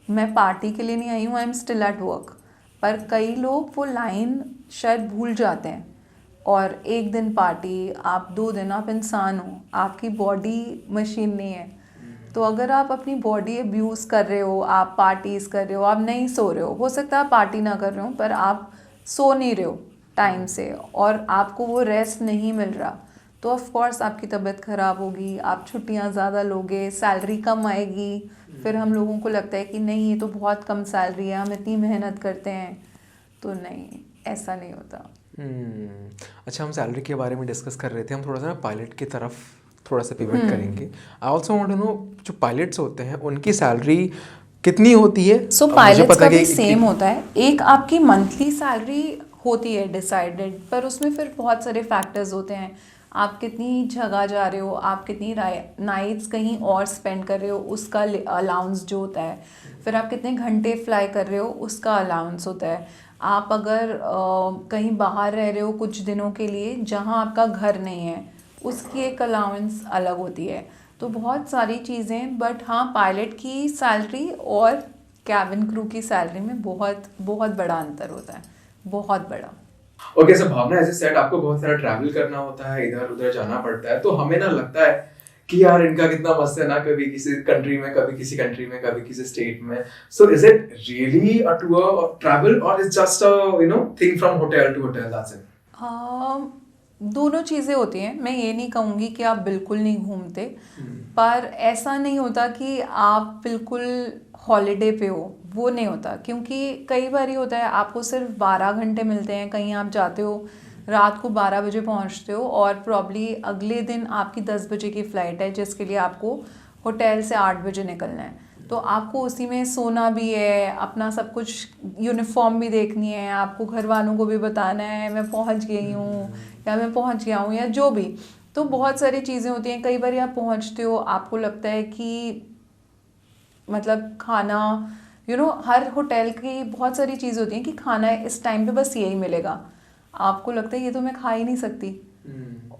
मैं पार्टी के लिए नहीं आई हूँ, I am still at work. पर कई लोग वो लाइन शायद भूल जाते हैं, और एक दिन पार्टी, आप 2 दिन, आप इंसान हो, आपकी बॉडी मशीन नहीं है। तो अगर आप अपनी बॉडी अब्यूज़ कर रहे हो, आप पार्टीज़ कर रहे हो, आप नहीं सो रहे हो सकता है आप पार्टी ना कर रहे हो पर आप सो नहीं रहे हो टाइम से और आपको वो रेस्ट नहीं मिल रहा, तो ऑफ कोर्स आपकी तबीयत ख़राब होगी, आप छुट्टियां ज़्यादा लोगे, सैलरी कम आएगी। फिर हम लोगों को लगता है कि नहीं ये तो बहुत कम सैलरी है, हम इतनी मेहनत करते हैं। तो नहीं, ऐसा नहीं होता। अच्छा, हम सैलरी के बारे में डिस्कस कर रहे थे, हम थोड़ा सा ना पायलट की तरफ थोड़ा सा पिवट करेंगे। I also want to know, जो पायलट्स होते हैं उनकी सैलरी कितनी होती है? सो पायलट्स का भी सेम होता है, एक आपकी मंथली सैलरी होती है डिसाइडेड, पर उसमें फिर बहुत सारे फैक्टर्स होते हैं। आप कितनी जगह जा रहे हो, आप कितनी नाइट्स कहीं और स्पेंड कर रहे हो, उसका अलाउंस जो होता है। फिर आप कितने घंटे फ्लाई कर रहे हो, उसका अलाउंस होता है। आप अगर कहीं बाहर रह रहे हो कुछ दिनों के लिए जहाँ आपका घर नहीं है, उसकी एक अलाउंस अलग होती है। तो बहुत सारी चीज़ें, बट हाँ, पायलट की सैलरी और कैबिन क्रू की सैलरी में बहुत बहुत बड़ा अंतर होता है, बहुत बड़ा। ओके, सो भावना, ऐसे सेट आपको बहुत सारा ट्रैवल करना होता है, इधर उधर जाना पड़ता है, तो हमें ना लगता है कि यार इनका कितना मस्त है ना, कभी किसी कंट्री में, कभी किसी कंट्री में, कभी किसी स्टेट में। So is it really a tour और ट्रैवल, और is just a thing from hotel to hotel, that's it? दोनों चीज़ें होती हैं। मैं ये नहीं कहूँगी कि आप बिल्कुल नहीं घूमते, पर ऐसा नहीं होता कि आप बिल्कुल हॉलीडे पे हो, वो नहीं होता। क्योंकि कई बार ही होता है आपको सिर्फ 12 घंटे मिलते हैं, कहीं आप जाते हो रात को 12 बजे पहुंचते हो और प्रॉब्ली अगले दिन आपकी 10 बजे की फ़्लाइट है जिसके लिए आपको होटल से 8 बजे निकलना है। तो आपको उसी में सोना भी है, अपना सब कुछ, यूनिफॉर्म भी देखनी है, आपको घर वालों को भी बताना है मैं पहुंच गई हूँ या मैं पहुंच गया हूँ या जो भी। तो बहुत सारी चीज़ें होती हैं। कई बार आप पहुंचते हो, आपको लगता है कि मतलब खाना, हर होटल की बहुत सारी चीज़ होती हैं कि खाना इस टाइम पे बस यही मिलेगा, आपको लगता है ये तो मैं खा ही नहीं सकती।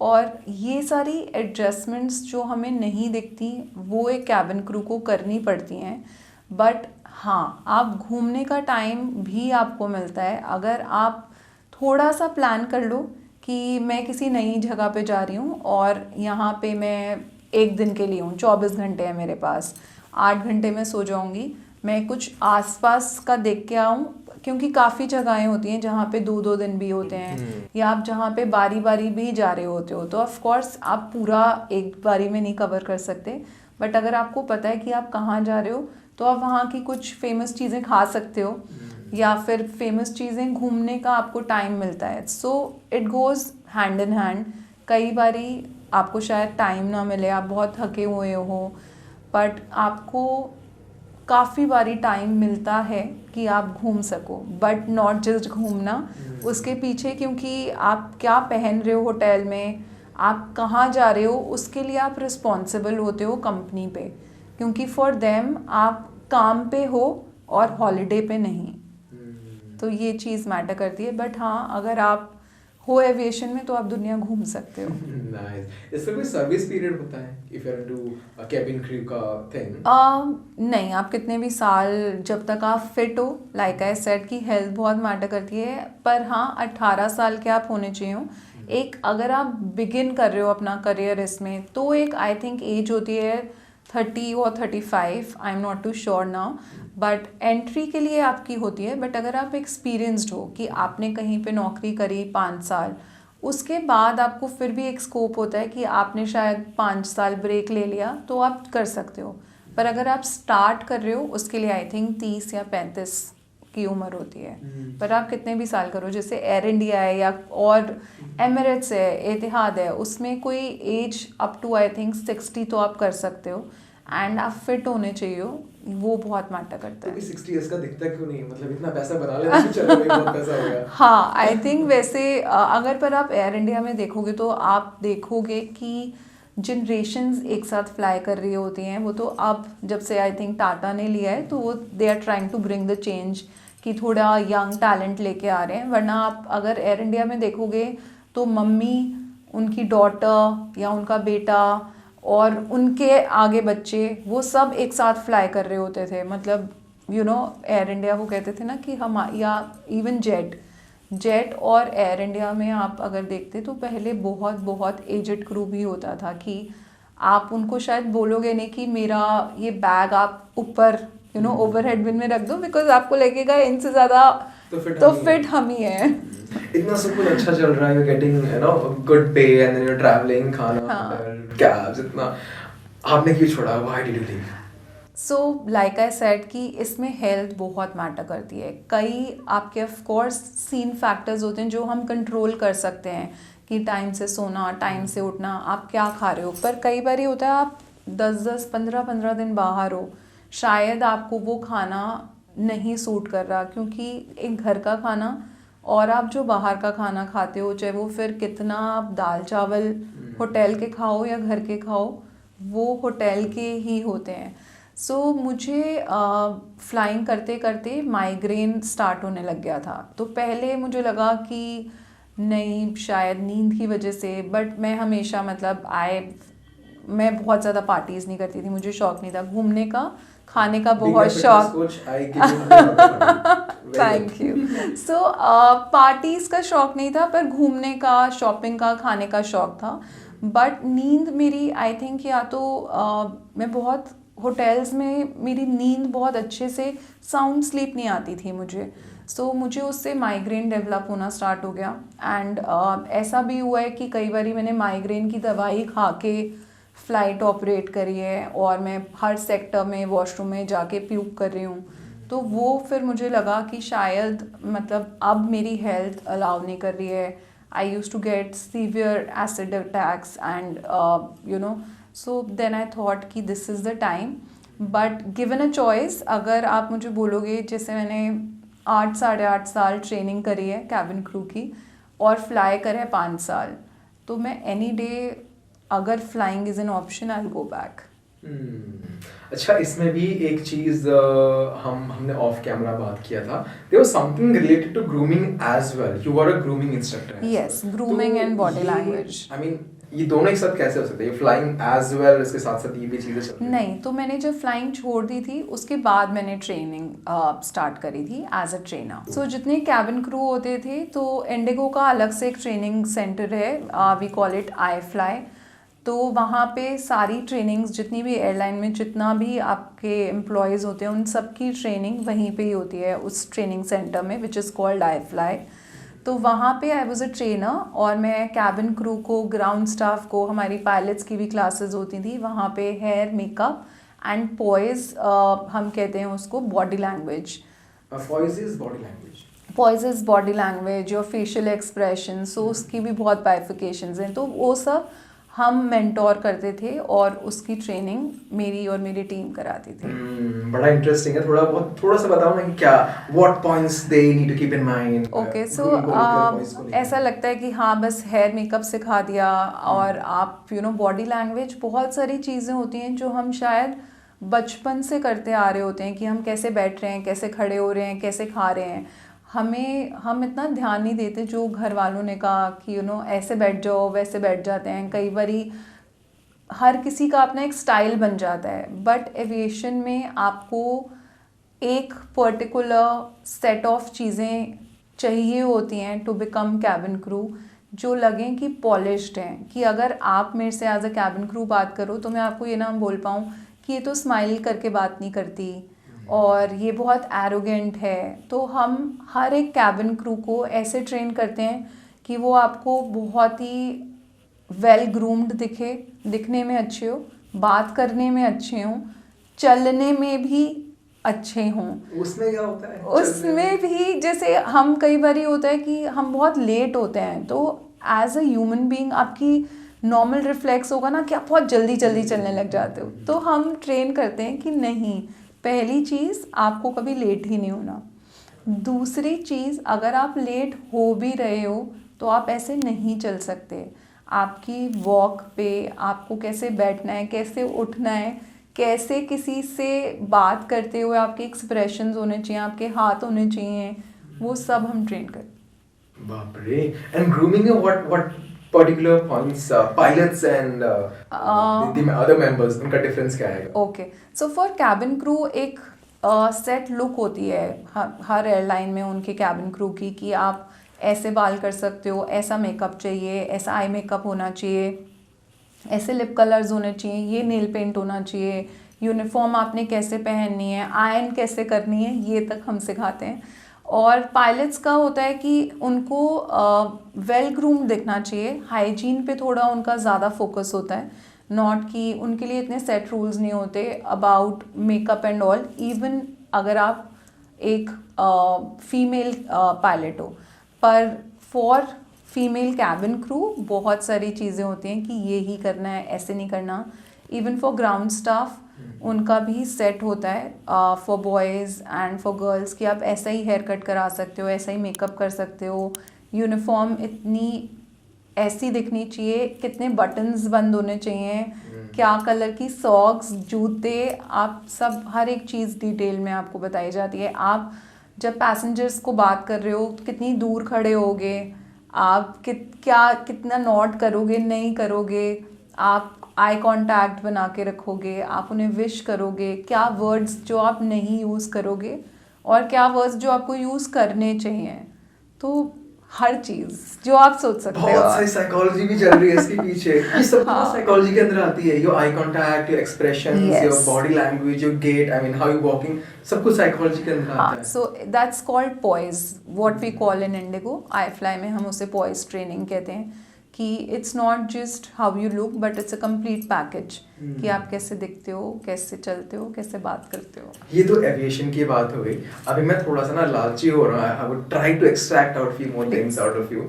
और ये सारी एडजस्टमेंट्स जो हमें नहीं दिखती वो एक कैबिन क्रू को करनी पड़ती हैं। बट हाँ, आप घूमने का टाइम भी आपको मिलता है अगर आप थोड़ा सा प्लान कर लो कि मैं किसी नई जगह पे जा रही हूँ और यहाँ पे मैं 1 दिन के लिए हूँ, 24 घंटे है मेरे पास, 8 घंटे में सो जाऊँगी, मैं कुछ आसपास का देख के आऊँ, क्योंकि काफ़ी जगहें होती हैं जहाँ पे 2-2 दिन भी होते हैं, या आप जहाँ पे बारी बारी भी जा रहे होते हो, तो ऑफ कोर्स आप पूरा एक बारी में नहीं कवर कर सकते। बट अगर आपको पता है कि आप कहाँ जा रहे हो तो आप वहाँ की कुछ फेमस चीज़ें खा सकते हो, या फिर फेमस चीज़ें घूमने का आपको टाइम मिलता है। So it goes hand in hand. कई बारी आपको शायद टाइम ना मिले, आप बहुत थके हुए हो, बट आपको काफ़ी बारी टाइम मिलता है कि आप घूम सको। बट नॉट जस्ट घूमना, उसके पीछे क्योंकि आप क्या पहन रहे हो होटल में, आप कहाँ जा रहे हो, उसके लिए आप रिस्पॉन्सिबल होते हो कंपनी पे, क्योंकि फॉर देम आप काम पे हो और हॉलीडे पे नहीं। तो ये चीज़ मैटर करती है। बट हाँ, अगर आप हो एविएशन में तो आप दुनिया घूम सकते हो। नाइस। इसमें कोई सर्विस पीरियड होता है if you are into cabin crew का थिंग? नहीं, आप कितने भी साल, जब तक आप फिट हो, लाइक आई सेड कि हेल्थ बहुत मैटर करती है, पर हाँ 18 साल के आप होने चाहिए हो। एक अगर आप बिगिन कर रहे हो अपना करियर इसमें, तो एक आई थिंक एज होती है 30 और 35, I am not too sure now, but entry के लिए आपकी होती है। बट अगर आप एक्सपीरियंस्ड हो कि आपने कहीं पे नौकरी करी 5 साल, उसके बाद आपको फिर भी एक स्कोप होता है कि आपने शायद 5 साल ब्रेक ले लिया तो आप कर सकते हो। पर अगर आप स्टार्ट कर रहे हो उसके लिए आई थिंक 30 या 35 की उम्र होती है। पर आप कितने भी साल करो, जैसे एयर इंडिया है या और एमिरेट्स है, एतिहाद है, उसमें कोई age up to I think 60 तो आप कर सकते हो, एंड आप फिट होने चाहिए, वो बहुत मैटर करता है। 60 इयर्स का दिखता क्यों नहीं? मतलब इतना पैसा बना लेते हैं, चलो भाई बहुत पैसा हो गया। हाँ, आई थिंक वैसे अगर पर आप एयर इंडिया में देखोगे तो आप देखोगे कि जनरेशन्स एक साथ फ्लाई कर रही होती हैं। वो तो अब जब से आई थिंक टाटा ने लिया है तो वो they are trying to bring the change कि थोड़ा यंग टैलेंट लेके आ रहे हैं, वरना आप अगर एयर इंडिया में देखोगे तो मम्मी, उनकी डॉटर या उनका बेटा और उनके आगे बच्चे, वो सब एक साथ फ्लाई कर रहे होते थे। मतलब एयर इंडिया वो कहते थे ना कि हम, या इवन जेट और एयर इंडिया में आप अगर देखते तो पहले बहुत बहुत एजेड क्रू भी होता था कि आप उनको शायद बोलोगे नहीं कि मेरा ये बैग आप ऊपर ओवरहेड बिन में रख दो, बिकॉज आपको लगेगा इनसे ज़्यादा तो फिट हम ही हैं। इतना सब कुछ अच्छा चल रहा है, यू गेटिंग गुड पे एंड देन यू ट्रैवलिंग, खाना, कैब्स, इतना आपने क्यों छोड़ा? Why did you leave? So like I said कि इसमें हेल्थ बहुत मैटर करती है। कई आपके ऑफ कोर्स सीन फैक्टर्स होते हैं जो हम कंट्रोल कर सकते हैं कि टाइम से सोना, टाइम से उठना, आप क्या खा रहे हो। पर कई बार ये होता है आप 10-10, 15-15 दिन बाहर हो, शायद आपको वो खाना नहीं सूट कर रहा, क्योंकि एक घर का खाना और आप जो बाहर का खाना खाते हो, चाहे वो फिर कितना आप दाल चावल होटल के खाओ या घर के खाओ, वो होटल के ही होते हैं। सो मुझे फ्लाइंग करते करते माइग्रेन स्टार्ट होने लग गया था। तो पहले मुझे लगा कि नहीं, शायद नींद की वजह से, बट मैं हमेशा मैं बहुत ज़्यादा पार्टीज़ नहीं करती थी, मुझे शौक नहीं था घूमने का, खाने का बहुत शौक। Thank you. सो पार्टीज़ का शौक नहीं था, पर घूमने का, शॉपिंग का, खाने का शौक था। बट नींद मेरी, आई थिंक, या तो मैं बहुत होटल्स में मेरी नींद बहुत अच्छे से, साउंड स्लीप नहीं आती थी मुझे। सो मुझे उससे माइग्रेन डेवलप होना स्टार्ट हो गया। एंड ऐसा भी हुआ है कि कई बार मैंने माइग्रेन की दवाई खा के फ़्लाइट ऑपरेट करी है और मैं हर सेक्टर में वॉशरूम में जाके प्यूक कर रही हूँ। तो वो फिर मुझे लगा कि शायद मतलब अब मेरी हेल्थ अलाउ नहीं कर रही है। I use to get severe acid attacks and so then I thought कि this is the time. But given a choice, अगर आप मुझे बोलोगे, जैसे मैंने 8 साढ़े 8 साल ट्रेनिंग करी है कैबिन क्रू की और फ्लाई करे है 5 साल, तो मैं एनी डे, अगर flying is an option, I will go back. अच्छा, इसमें भी एक चीज हमने ऑफ कैमरा बात किया था, there was something related to grooming as well, you were a grooming instructor. Yes, grooming and body language. I mean ये दोनों एक साथ कैसे हो सकते हैं, फ्लाइंग एज वेल, इसके साथ साथ ये भी चीजें चलती हैं? नहीं, तो मैंने जब फ्लाइंग छोड़ दी थी उसके बाद मैंने ट्रेनिंग स्टार्ट करी थी एज अ ट्रेनर। सो जितने कैबिन क्रू होते थे, तो इंडिगो का अलग से एक ट्रेनिंग सेंटर है, we call it I fly. तो वहाँ पे सारी ट्रेनिंग्स, जितनी भी एयरलाइन में जितना भी आपके एम्प्लॉयज़ होते हैं, उन सब की ट्रेनिंग वहीं पे ही होती है, उस ट्रेनिंग सेंटर में, which is called I fly. तो वहाँ पे आई वाज अ ट्रेनर और मैं कैबिन क्रू को, ग्राउंड स्टाफ को, हमारी पायलट्स की भी क्लासेस होती थी वहाँ पे, हेयर, मेकअप एंड पॉइज, हम कहते हैं उसको body language. Poise is body language, poise is body language और फेशियल एक्सप्रेशन, सो उसकी भी बहुत बाइफिकेशंस हैं। तो वो सब हम मेंटोर करते थे और उसकी ट्रेनिंग मेरी और मेरी टीम कराती थी। बड़ा इंटरेस्टिंग है। थोड़ा सा बताओ ना कि क्या, what points they need to keep in mind. Okay, so ऐसा लगता है कि हाँ, बस हेयर मेकअप सिखा दिया और आप बॉडी लैंग्वेज, बहुत सारी चीज़ें होती हैं जो हम शायद बचपन से करते आ रहे होते हैं कि हम कैसे बैठ रहे हैं, कैसे खड़े हो रहे हैं, कैसे खा रहे हैं। हम इतना ध्यान नहीं देते, जो घर वालों ने कहा कि ऐसे बैठ जाओ, वैसे बैठ जाते हैं। कई बारी हर किसी का अपना एक स्टाइल बन जाता है, बट एविएशन में आपको एक पर्टिकुलर सेट ऑफ चीज़ें चाहिए होती हैं टू बिकम कैबिन क्रू, जो लगें कि पॉलिश्ड हैं। कि अगर आप मेरे से एज अ कैबिन क्रू बात करो तो मैं आपको ये ना बोल पाऊँ कि ये तो स्माइल करके बात नहीं करती और ये बहुत एरोगेंट है। तो हम हर एक कैबिन क्रू को ऐसे ट्रेन करते हैं कि वो आपको बहुत ही वेल ग्रूम्ड दिखने में अच्छे हो, बात करने में अच्छे हों, चलने में भी अच्छे हों। उसमें क्या होता है? उसमें भी जैसे हम, कई बार होता है कि हम बहुत लेट होते हैं, तो एज अ ह्यूमन बीइंग आपकी नॉर्मल रिफ्लेक्स होगा ना कि आप बहुत जल्दी जल्दी चलने लग जाते हो। तो हम ट्रेन करते हैं कि नहीं, पहली चीज़, आपको कभी लेट ही नहीं होना। दूसरी चीज़, अगर आप लेट हो भी रहे हो तो आप ऐसे नहीं चल सकते। आपकी वॉक पे आपको कैसे बैठना है, कैसे उठना है, कैसे किसी से बात करते हुए आपके एक्सप्रेशंस होने चाहिए, आपके हाथ होने चाहिए, वो सब हम ट्रेन करते हैं। बाप रे। एंड ग्रूमिंग में what particular points pilots and the other members उनका डिफरेंस क्या है? Okay, so for cabin crew एक सेट लुक होती है हर एयरलाइन में उनके कैबिन क्रू की, कि आप ऐसे बाल कर सकते हो, ऐसा मेकअप चाहिए, ऐसा आई मेकअप होना चाहिए, ऐसे लिप कलर्स होने चाहिए, ये नेल पेंट होना चाहिए, यूनिफॉर्म आपने कैसे पहननी है, आयरन कैसे करनी है, ये तक हम सिखाते हैं। और पायलट्स का होता है कि उनको वेल ग्रूम्ड दिखना चाहिए, हाइजीन पे थोड़ा उनका ज़्यादा फोकस होता है, नॉट कि उनके लिए इतने सेट रूल्स नहीं होते about makeup and all, even अगर आप एक फीमेल पायलट हो। पर फॉर फीमेल कैबिन क्रू बहुत सारी चीज़ें होती हैं कि ये ही करना है, ऐसे नहीं करना। इवन फॉर ग्राउंड स्टाफ उनका भी सेट होता है for boys and for girls, कि आप ऐसा ही हेयर कट करा सकते हो, ऐसा ही मेकअप कर सकते हो, यूनिफॉर्म इतनी ऐसी दिखनी चाहिए, कितने बटन्स बंद होने चाहिए, क्या कलर की सॉक्स, जूते, आप सब हर एक चीज़ डिटेल में आपको बताई जाती है। आप जब पैसेंजर्स को बात कर रहे हो कितनी दूर खड़े होगे, आप कितना नॉट करोगे, नहीं करोगे, आप आई कांटेक्ट बना के रखोगे, आप उन्हें विश करोगे, क्या वर्ड्स जो आप नहीं यूज़ करोगे और क्या वर्ड्स जो आपको यूज़ करने चाहिए। तो हर चीज़ जो आप सोच सकते हो। बहुत सारी साइकोलॉजी भी चल रही है इसके पीछे। ये सब साइकोलॉजी के अंदर आती है। Your eye contact, your expressions, your body language, your gait, I mean how you walking, सब कुछ साइकोलॉजी के अंदर आता है। So that's called poise, what we call in IndiGo. I fly में हम उसे पॉइज ट्रेनिंग कहते हैं, कि it's not just how you look but it's a complete package, कि आप कैसे दिखते हो, कैसे चलते हो, कैसे बात करते हो। ये तो एविएशन की बात हो गई। अभी मैं थोड़ा सा ना लालची हो रहा है। I would try to extract out few more things out of you.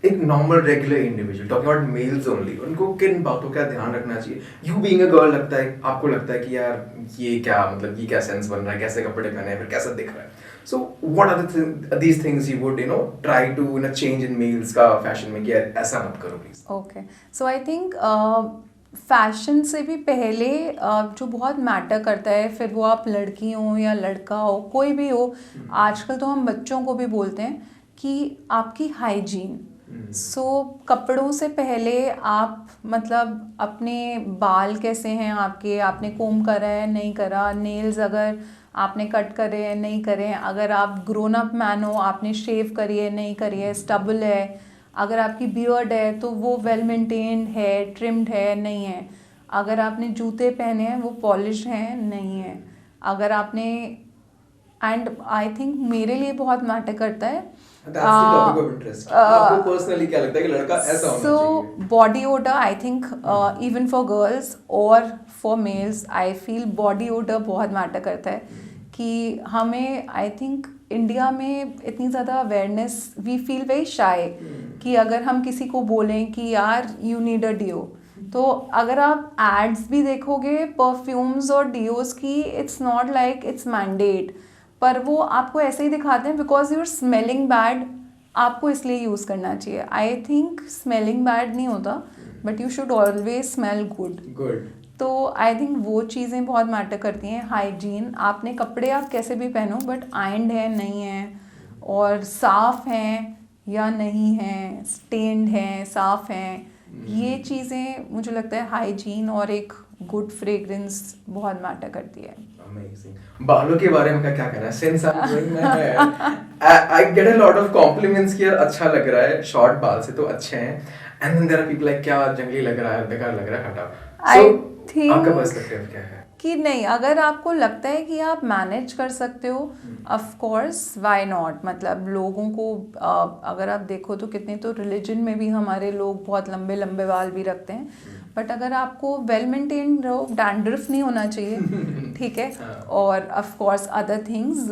एक normal regular individual, talking about males only, उनको किन बातों का ध्यान रखना चाहिए? यू बीइंग अ गर्ल, लगता है आपको लगता है कि यार ये क्या मतलब, ये क्या सेंस बन रहा है, कैसे कपड़े पहने हैं, फिर कैसा दिख रहा है। So what are these things you would try to change in males का फैशन में कि यार ऐसा मत करो please? Okay, so I think fashion से भी पहले जो बहुत मैटर करता है, फिर वो आप लड़की हो या लड़का हो, कोई भी हो, आजकल तो हम बच्चों को भी बोलते हैं कि आपकी हाइजीन। सो कपड़ों से पहले आप मतलब अपने बाल कैसे हैं आपके, आपने कोम करा है नहीं करा, नेल्स अगर आपने कट करे हैं नहीं करे, अगर आप ग्रोन अप मैन हो आपने शेव करी है नहीं करी है, स्टबल है, अगर आपकी बियर्ड है तो वो वेल मेंटेन्ड है, ट्रिम्ड है नहीं है, अगर आपने जूते पहने हैं वो पॉलिश हैं नहीं है, अगर आपने एंड आई थिंक मेरे लिए बहुत मैटर करता है आपको पर्सनली क्या लगता है कि लड़का ऐसा होना चाहिए? Body odour, I think even for girls और for males I feel body odour बहुत मैटर करता है, कि हमें आई थिंक इंडिया में इतनी ज़्यादा awareness, we feel very shy कि अगर हम किसी को बोलें कि यार यू नीड अ डियो, तो अगर आप एड्स भी देखोगे परफ्यूम्स और डियोस की, it's not like it's mandate, पर वो आपको ऐसे ही दिखाते हैं because you are smelling bad, आपको इसलिए यूज़ करना चाहिए। आई थिंक स्मेलिंग बैड नहीं होता, but you should always smell good. तो आई थिंक वो चीज़ें बहुत मैटर करती हैं। हाइजीन, आपने कपड़े आप कैसे भी पहनो बट आयरन्ड है नहीं है, और साफ़ हैं या नहीं हैं, स्टेन्ड हैं, साफ़ हैं, ये चीज़ें मुझे लगता है हाइजीन और एक गुड फ्रेग्रेंस बहुत मैटर करती है। अमेजिंग। बालों के बारे में क्या कहना है? Since I get a lot of compliments कि यार अच्छा लग रहा है, शॉर्ट बाल से तो अच्छे हैं, and then there are people like क्या जंगली लग रहा है, बेकार लग रहा है, हटाओ। आई थिंक आपका पर्सपेक्टिव क्या है? कि नहीं, अगर आपको लगता है कि आप मैनेज कर सकते हो, ऑफ कोर्स व्हाई नॉट। मतलब लोगों को अगर आप देखो तो कितने तो रिलीजन में भी हमारे लोग बहुत लंबे लंबे बाल भी रखते हैं, बट अगर आपको वेल मेंटेन्ड रहो, डैंड्रफ नहीं होना चाहिए, ठीक है, और of course other things,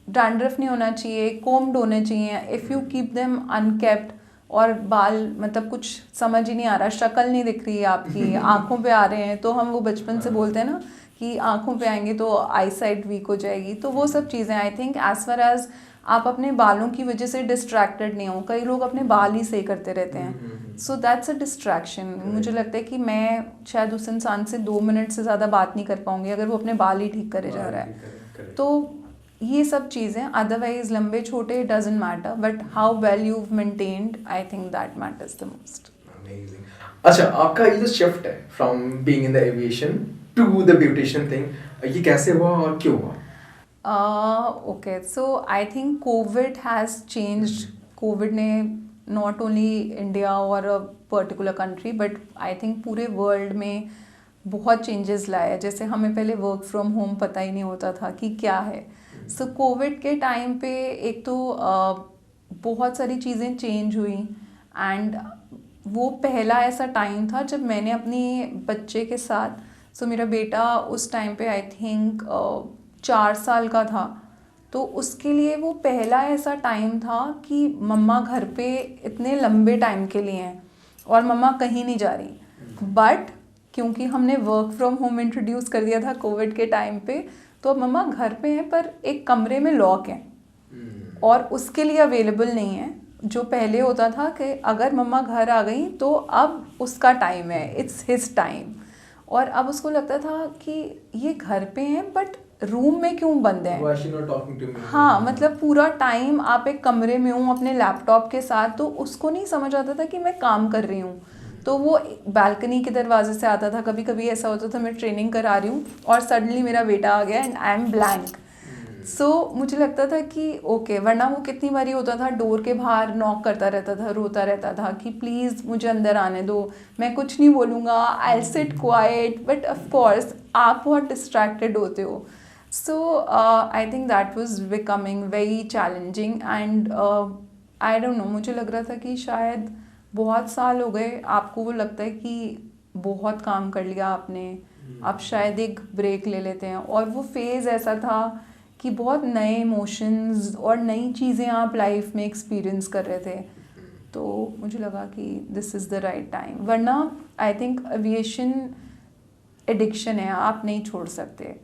dandruff नहीं होना चाहिए, कोम्ड होने चाहिए। If you keep them uncapped और बाल मतलब कुछ समझ ही नहीं आ रहा, शक्ल नहीं दिख रही है आपकी, आंखों पे आ रहे हैं, तो हम वो बचपन से बोलते हैं ना कि आंखों पे आएंगे तो आई साइट वीक हो जाएगी, तो वो सब चीज़ें I think as far as आप अपने बालों की वजह से डिस्ट्रैक्टेड नहीं हो। कई लोग अपने बाल ही सही करते रहते हैं, सो दैट्स अ डिस्ट्रैक्शन। मुझे लगता है कि मैं शायद उस इंसान से 2 मिनट से ज़्यादा बात नहीं कर पाऊंगी अगर वो अपने बाल ही ठीक करे जा रहा है। तो ये सब चीज़ें, अदरवाइज लंबे छोटे doesn't matter, but how well you maintained, I think that matters the most. Amazing. अच्छा, आपका ये जो शिफ्ट है from being in the aviation to the beautician thing, ये कैसे हुआ और क्यों हुआ? Okay, so I think COVID has changed. COVID ने not only India or a particular country, but I think पूरे world में बहुत changes लाया। जैसे हमें पहले work from home पता ही नहीं होता था कि क्या है। So COVID के टाइम पे एक तो बहुत सारी चीज़ें change हुई, and वो पहला ऐसा टाइम था जब मैंने अपनी बच्चे के साथ, so मेरा बेटा उस टाइम पे I think 4 साल का था, तो उसके लिए वो पहला ऐसा टाइम था कि मम्मा घर पे इतने लंबे टाइम के लिए हैं और मम्मा कहीं नहीं जा रही। बट क्योंकि हमने वर्क फ्रॉम होम इंट्रोड्यूस कर दिया था कोविड के टाइम पे, तो अब मम्मा घर पे हैं पर एक कमरे में लॉक है और उसके लिए अवेलेबल नहीं है। जो पहले होता था कि अगर मम्मा घर आ गई तो अब उसका टाइम है, इट्स हिज टाइम। और अब उसको लगता था कि ये घर पे हैं बट रूम में क्यों बंद है। Why is she not talking to me? हाँ, मतलब पूरा टाइम आप एक कमरे में हूँ अपने लैपटॉप के साथ, तो उसको नहीं समझ आता था कि मैं काम कर रही हूँ। तो वो बालकनी के दरवाजे से आता था, कभी कभी ऐसा होता था मैं ट्रेनिंग करा रही हूँ और सडनली मेरा बेटा आ गया एंड आई एम ब्लैंक। सो मुझे लगता था कि ओके, वरना वो कितनी बारी होता था डोर के बाहर नॉक करता रहता था, रोता रहता था कि प्लीज़ मुझे अंदर आने दो, मैं कुछ नहीं बोलूँगा, I will sit quite. But of course आप बहुत डिस्ट्रैक्टेड होते हो। So I think that was becoming very challenging and I don't know, मुझे लग रहा था कि शायद बहुत साल हो गए, आपको वो लगता है कि बहुत काम कर लिया आपने, आप शायद एक ब्रेक ले लेते हैं। और वो फेज़ ऐसा था कि बहुत नए इमोशंस और नई चीज़ें आप लाइफ में एक्सपीरियंस कर रहे थे, तो मुझे लगा कि this is the right time. वरना आई थिंक एविएशन एडिक्शन है, आप नहीं छोड़ सकते।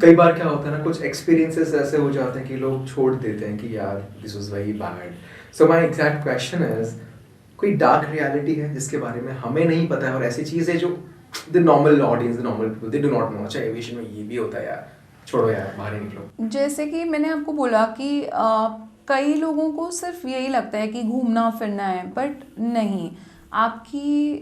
कई बार क्या होता है ना, कुछ एक्सपीरियंसेस ऐसे हो जाते हैं कि लोग छोड़ देते हैं कि यार this was very bad. So my exact question is, कोई डार्क रियलिटी है जिसके बारे में हमें नहीं पता है और ऐसी चीज़ है जो the normal audience, the normal people, they do not know. अच्छा, एविएशन में ये भी होता है यार, छोड़ो यार बाहर ही निकलो। जैसे कि मैंने आपको बोला कि कई लोगों को सिर्फ यही लगता है कि घूमना फिरना है, बट नहीं। आपकी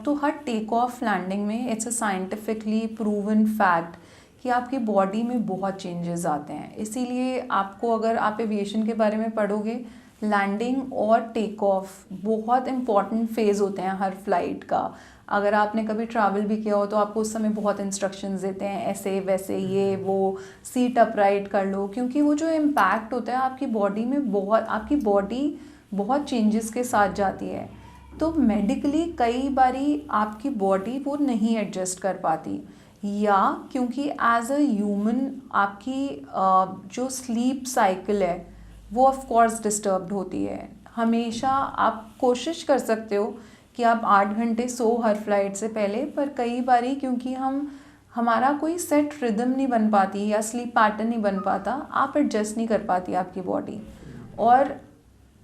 तो हर टेक ऑफ लैंडिंग में it's a scientifically proven fact कि आपकी बॉडी में बहुत चेंजेस आते हैं। इसीलिए आपको, अगर आप एविएशन के बारे में पढ़ोगे, लैंडिंग और टेक ऑफ बहुत इंपॉर्टेंट फेज़ होते हैं हर फ्लाइट का। अगर आपने कभी ट्रैवल भी किया हो तो आपको उस समय बहुत इंस्ट्रक्शंस देते हैं, ऐसे वैसे, ये वो, सीट अपराइट कर लो, क्योंकि वो जो इम्पैक्ट होता है आपकी बॉडी में, आपकी बॉडी बहुत चेंजेस के साथ जाती है। तो मेडिकली कई बारी आपकी बॉडी वो नहीं एडजस्ट कर पाती, या क्योंकि एज अ ह्यूमन आपकी जो स्लीप साइकिल है वो ऑफ कोर्स डिस्टर्ब्ड होती है। हमेशा आप कोशिश कर सकते हो कि आप 8 घंटे सो हर फ्लाइट से पहले, पर कई बारी क्योंकि हमारा कोई सेट रिदम नहीं बन पाती या स्लीप पैटर्न नहीं बन पाता, आप एडजस्ट नहीं कर पाती आपकी बॉडी, और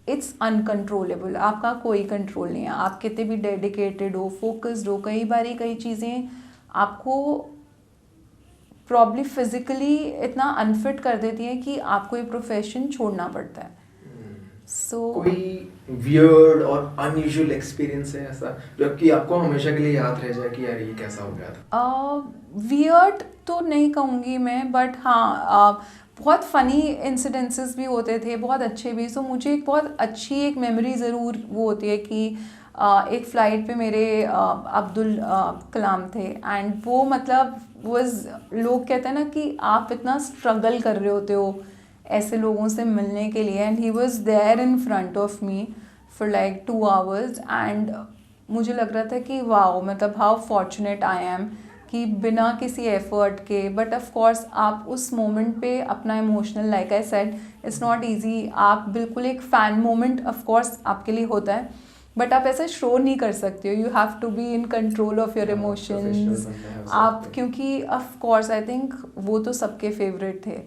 इट्स अनकंट्रोलेबल, आपका कोई कंट्रोल नहीं है। आप कितने भी डेडिकेटेड हो, फोकस्ड हो, कई बारी कई चीज़ें आपको प्रॉब्ली फिजिकली इतना अनफिट कर देती हैं कि आपको ये प्रोफेशन छोड़ना पड़ता है। कोई वियर्ड और अनयूजुअल एक्सपीरियंस है ऐसा जो कि आपको हमेशा के लिए याद रह जाए कि यार ये कैसा हो गया था? वियर्ड तो नहीं कहूँगी मैं, बट हाँ बहुत फ़नी इंसिडेंसेस भी होते थे, बहुत अच्छे भी। सो मुझे एक बहुत अच्छी एक मेमोरी ज़रूर वो होती है कि एक फ़्लाइट पे मेरे अब्दुल कलाम थे, एंड वो मतलब लोग कहते हैं ना कि आप इतना स्ट्रगल कर रहे होते हो ऐसे लोगों से मिलने के लिए, and he was there in front of me for like 2 hours, एंड मुझे लग रहा था कि वाओ, मतलब हाउ फॉर्चुनेट आई एम कि बिना किसी एफर्ट के। बट ऑफ कोर्स आप उस मोमेंट पे अपना emotional, like I said, it's not easy. आप बिल्कुल एक फ़ैन मोमेंट ऑफ कोर्स आपके लिए होता है, बट आप ऐसा शो नहीं कर सकते हो, you have to be in control of your emotions आप, क्योंकि ऑफ कोर्स आई थिंक वो तो सबके फेवरेट थे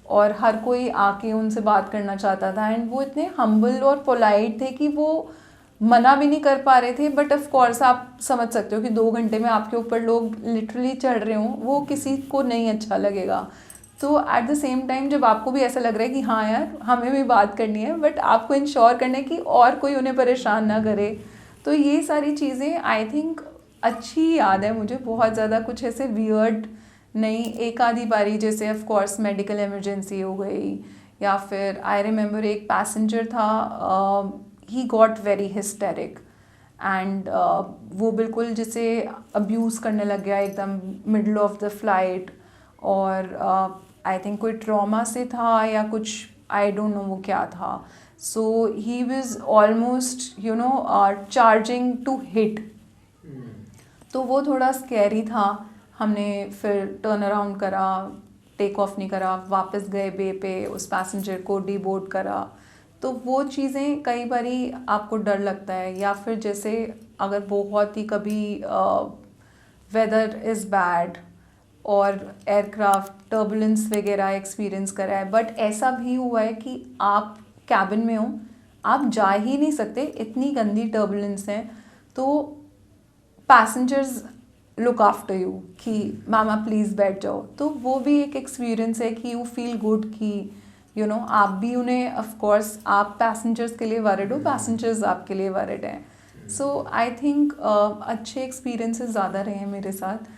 और हर कोई आके उनसे बात करना चाहता था, एंड वो इतने हम्बल और पोलाइट थे कि वो मना भी नहीं कर पा रहे थे, बट ऑफ कोर्स आप समझ सकते हो कि 2 घंटे में आपके ऊपर लोग लिटरली चढ़ रहे हों, वो किसी को नहीं अच्छा लगेगा। तो एट द सेम टाइम जब आपको भी ऐसा लग रहा है कि हाँ यार हमें भी बात करनी है, बट आपको इंश्योर करना है कि और कोई उन्हें परेशान ना करे, तो ये सारी चीज़ें आई थिंक अच्छी याद है मुझे, बहुत ज़्यादा कुछ ऐसे वियर्ड नहीं। एक आधी बारी जैसे ऑफ कोर्स मेडिकल इमरजेंसी हो गई, या फिर आई रिमेंबर एक पैसेंजर था, he got very historic and वो बिल्कुल जैसे अब्यूज़ करने लग गया एकदम मिडल ऑफ द फ्लाइट, और आई थिंक कोई ट्रॉमा से था या कुछ, आई डोंट नो वो क्या था। So he was almost you know charging to hit, तो वो थोड़ा स्कैरी था। हमने फिर टर्न अराउंड करा, टेक ऑफ नहीं करा, वापस गए बे पे, उस पैसेंजर को डीबोर्ड करा। तो वो चीज़ें कई बारी आपको डर लगता है, या फिर जैसे अगर बहुत ही कभी वेदर इज़ बैड और एयरक्राफ्ट टर्बुलेंस वगैरह एक्सपीरियंस करा है, बट ऐसा भी हुआ है कि आप कैबिन में हो, आप जा ही नहीं सकते, इतनी गंदी टर्बुलेंस है, तो पैसेंजर्स लुक आफ्टर यू कि मामा प्लीज़ बैठ जाओ। तो वो भी एक एक्सपीरियंस है कि यू फील गुड कि यू नो आप भी उन्हें, ऑफ कोर्स आप पैसेंजर्स के लिए वरिड हो, पैसेंजर्स आपके लिए वरिड हैं। सो आई थिंक अच्छे एक्सपीरियंसेस ज़्यादा रहे हैं मेरे साथ।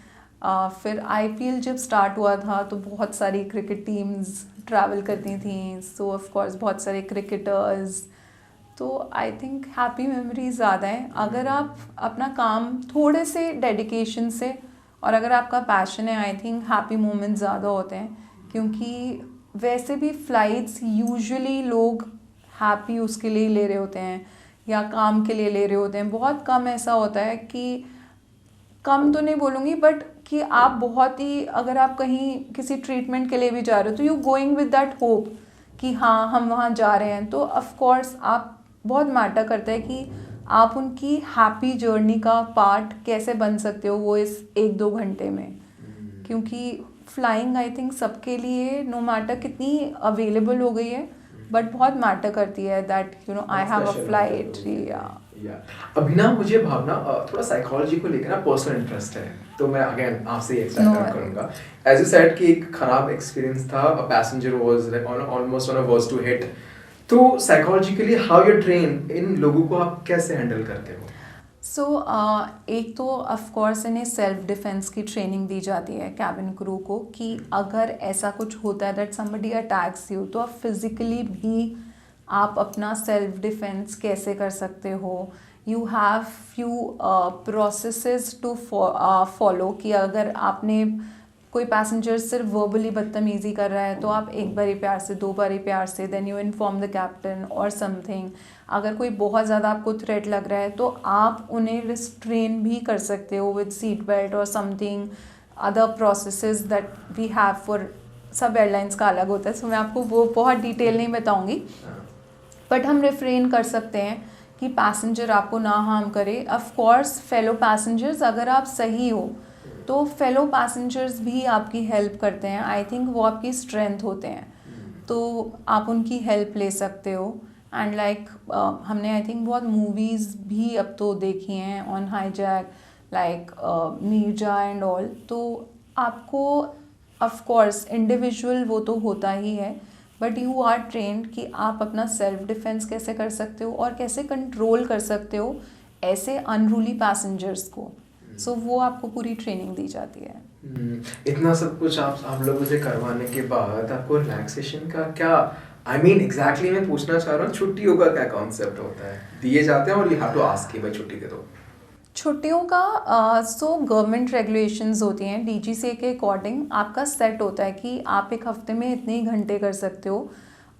फिर आईपीएल जब स्टार्ट हुआ था तो बहुत सारी क्रिकेट टीम्स ट्रैवल करती थी, सो ऑफ कोर्स बहुत सारे क्रिकेटर्स, तो आई थिंक हैप्पी मेमोरीज ज़्यादा हैं। अगर आप अपना काम थोड़े से डेडिकेशन से, और अगर आपका पैशन है, आई थिंक हैप्पी मोमेंट्स ज़्यादा होते हैं, क्योंकि वैसे भी फ़्लाइट्स यूजुअली लोग हैप्पी उसके लिए ले रहे होते हैं या काम के लिए ले रहे होते हैं। बहुत कम ऐसा होता है कि, कम तो नहीं बोलूँगी, बट कि आप बहुत ही, अगर आप कहीं किसी ट्रीटमेंट के लिए भी जा रहे हो तो you going with that hope कि हाँ हम वहाँ जा रहे हैं, तो ऑफ कोर्स आप बहुत मैटर करता है कि आप उनकी हैप्पी जर्नी का पार्ट कैसे बन सकते हो वो इस 1-2 घंटे में। क्योंकि फ्लाइंग आई थिंक सबके लिए, नो मैटर कितनी अवेलेबल हो गई है, बट बहुत मैटर करती है that you know I have a flight. या अभी ना मुझे भावना थोड़ा साइकोलॉजी को लेकर ना पर्सनल इंटरेस्ट है, तो मैं अगेन आपसे ये एक्सपेक्ट करूंगा। एज यू सेड कि एक खराब एक्सपीरियंस था, a passenger was like almost on a verge to hit, तो साइकोलॉजिकली हाउ यू ट्रेन, इन लोगों को आप कैसे हैंडल करते हो? सो एक तो ऑफ कोर्स इन्हें सेल्फ डिफेंस की ट्रेनिंग दी जाती है कैबिन क्रू को, कि अगर ऐसा कुछ होता है दैट समबडी अटैक्स यू, तो आप फिज़िकली भी आप अपना सेल्फ डिफेंस कैसे कर सकते हो। You have few processes to follow, कि अगर आपने कोई पैसेंजर सिर्फ वर्बली बदतमीज़ी कर रहा है तो आप एक बारी प्यार से, 2 बारी प्यार से, then you inform the captain और समथिंग। अगर कोई बहुत ज़्यादा आपको थ्रेट लग रहा है तो आप उन्हें रिस्ट्रेन भी कर सकते हो विद सीट बेल्ट और something other processes that we have for, सब एयरलाइंस का अलग होता है, सो मैं आपको वो बहुत डिटेल नहीं बताऊँगी, बट हम रिफ्रेन कर सकते हैं कि पैसेंजर आपको ना हार्म करे। ऑफ कोर्स फेलो पैसेंजर्स, अगर आप सही हो तो फेलो पैसेंजर्स भी आपकी हेल्प करते हैं, आई थिंक वो आपकी स्ट्रेंथ होते हैं, तो आप उनकी हेल्प ले सकते हो। एंड लाइक हमने आई थिंक बहुत मूवीज़ भी अब तो देखी हैं on hijack, like Neerja and all, तो आपको ऑफ कोर्स इंडिविजुअल वो तो होता ही है, बट यू आर ट्रेंड कि आप अपना सेल्फ डिफेंस कैसे कर सकते हो और कैसे कंट्रोल कर सकते हो ऐसे अनरूली पैसेंजर्स को। सो वो आपको पूरी ट्रेनिंग दी जाती है। इतना सब कुछ आप लोगों से करवाने के बाद आपको रिलैक्सेशन का क्या, आई मीन एग्जैक्टली मैं पूछना चाह रहा हूँ, छुट्टियों का क्या कॉन्सेप्ट होता है? दिए जाते हैं और यू हैव टू आस्क कि भाई छुट्टी दे दो? छुट्टियों का सो गवर्नमेंट रेगुलेशंस होती हैं, डीजीसीए के अकॉर्डिंग आपका सेट होता है कि आप एक हफ्ते में इतने ही घंटे कर सकते हो।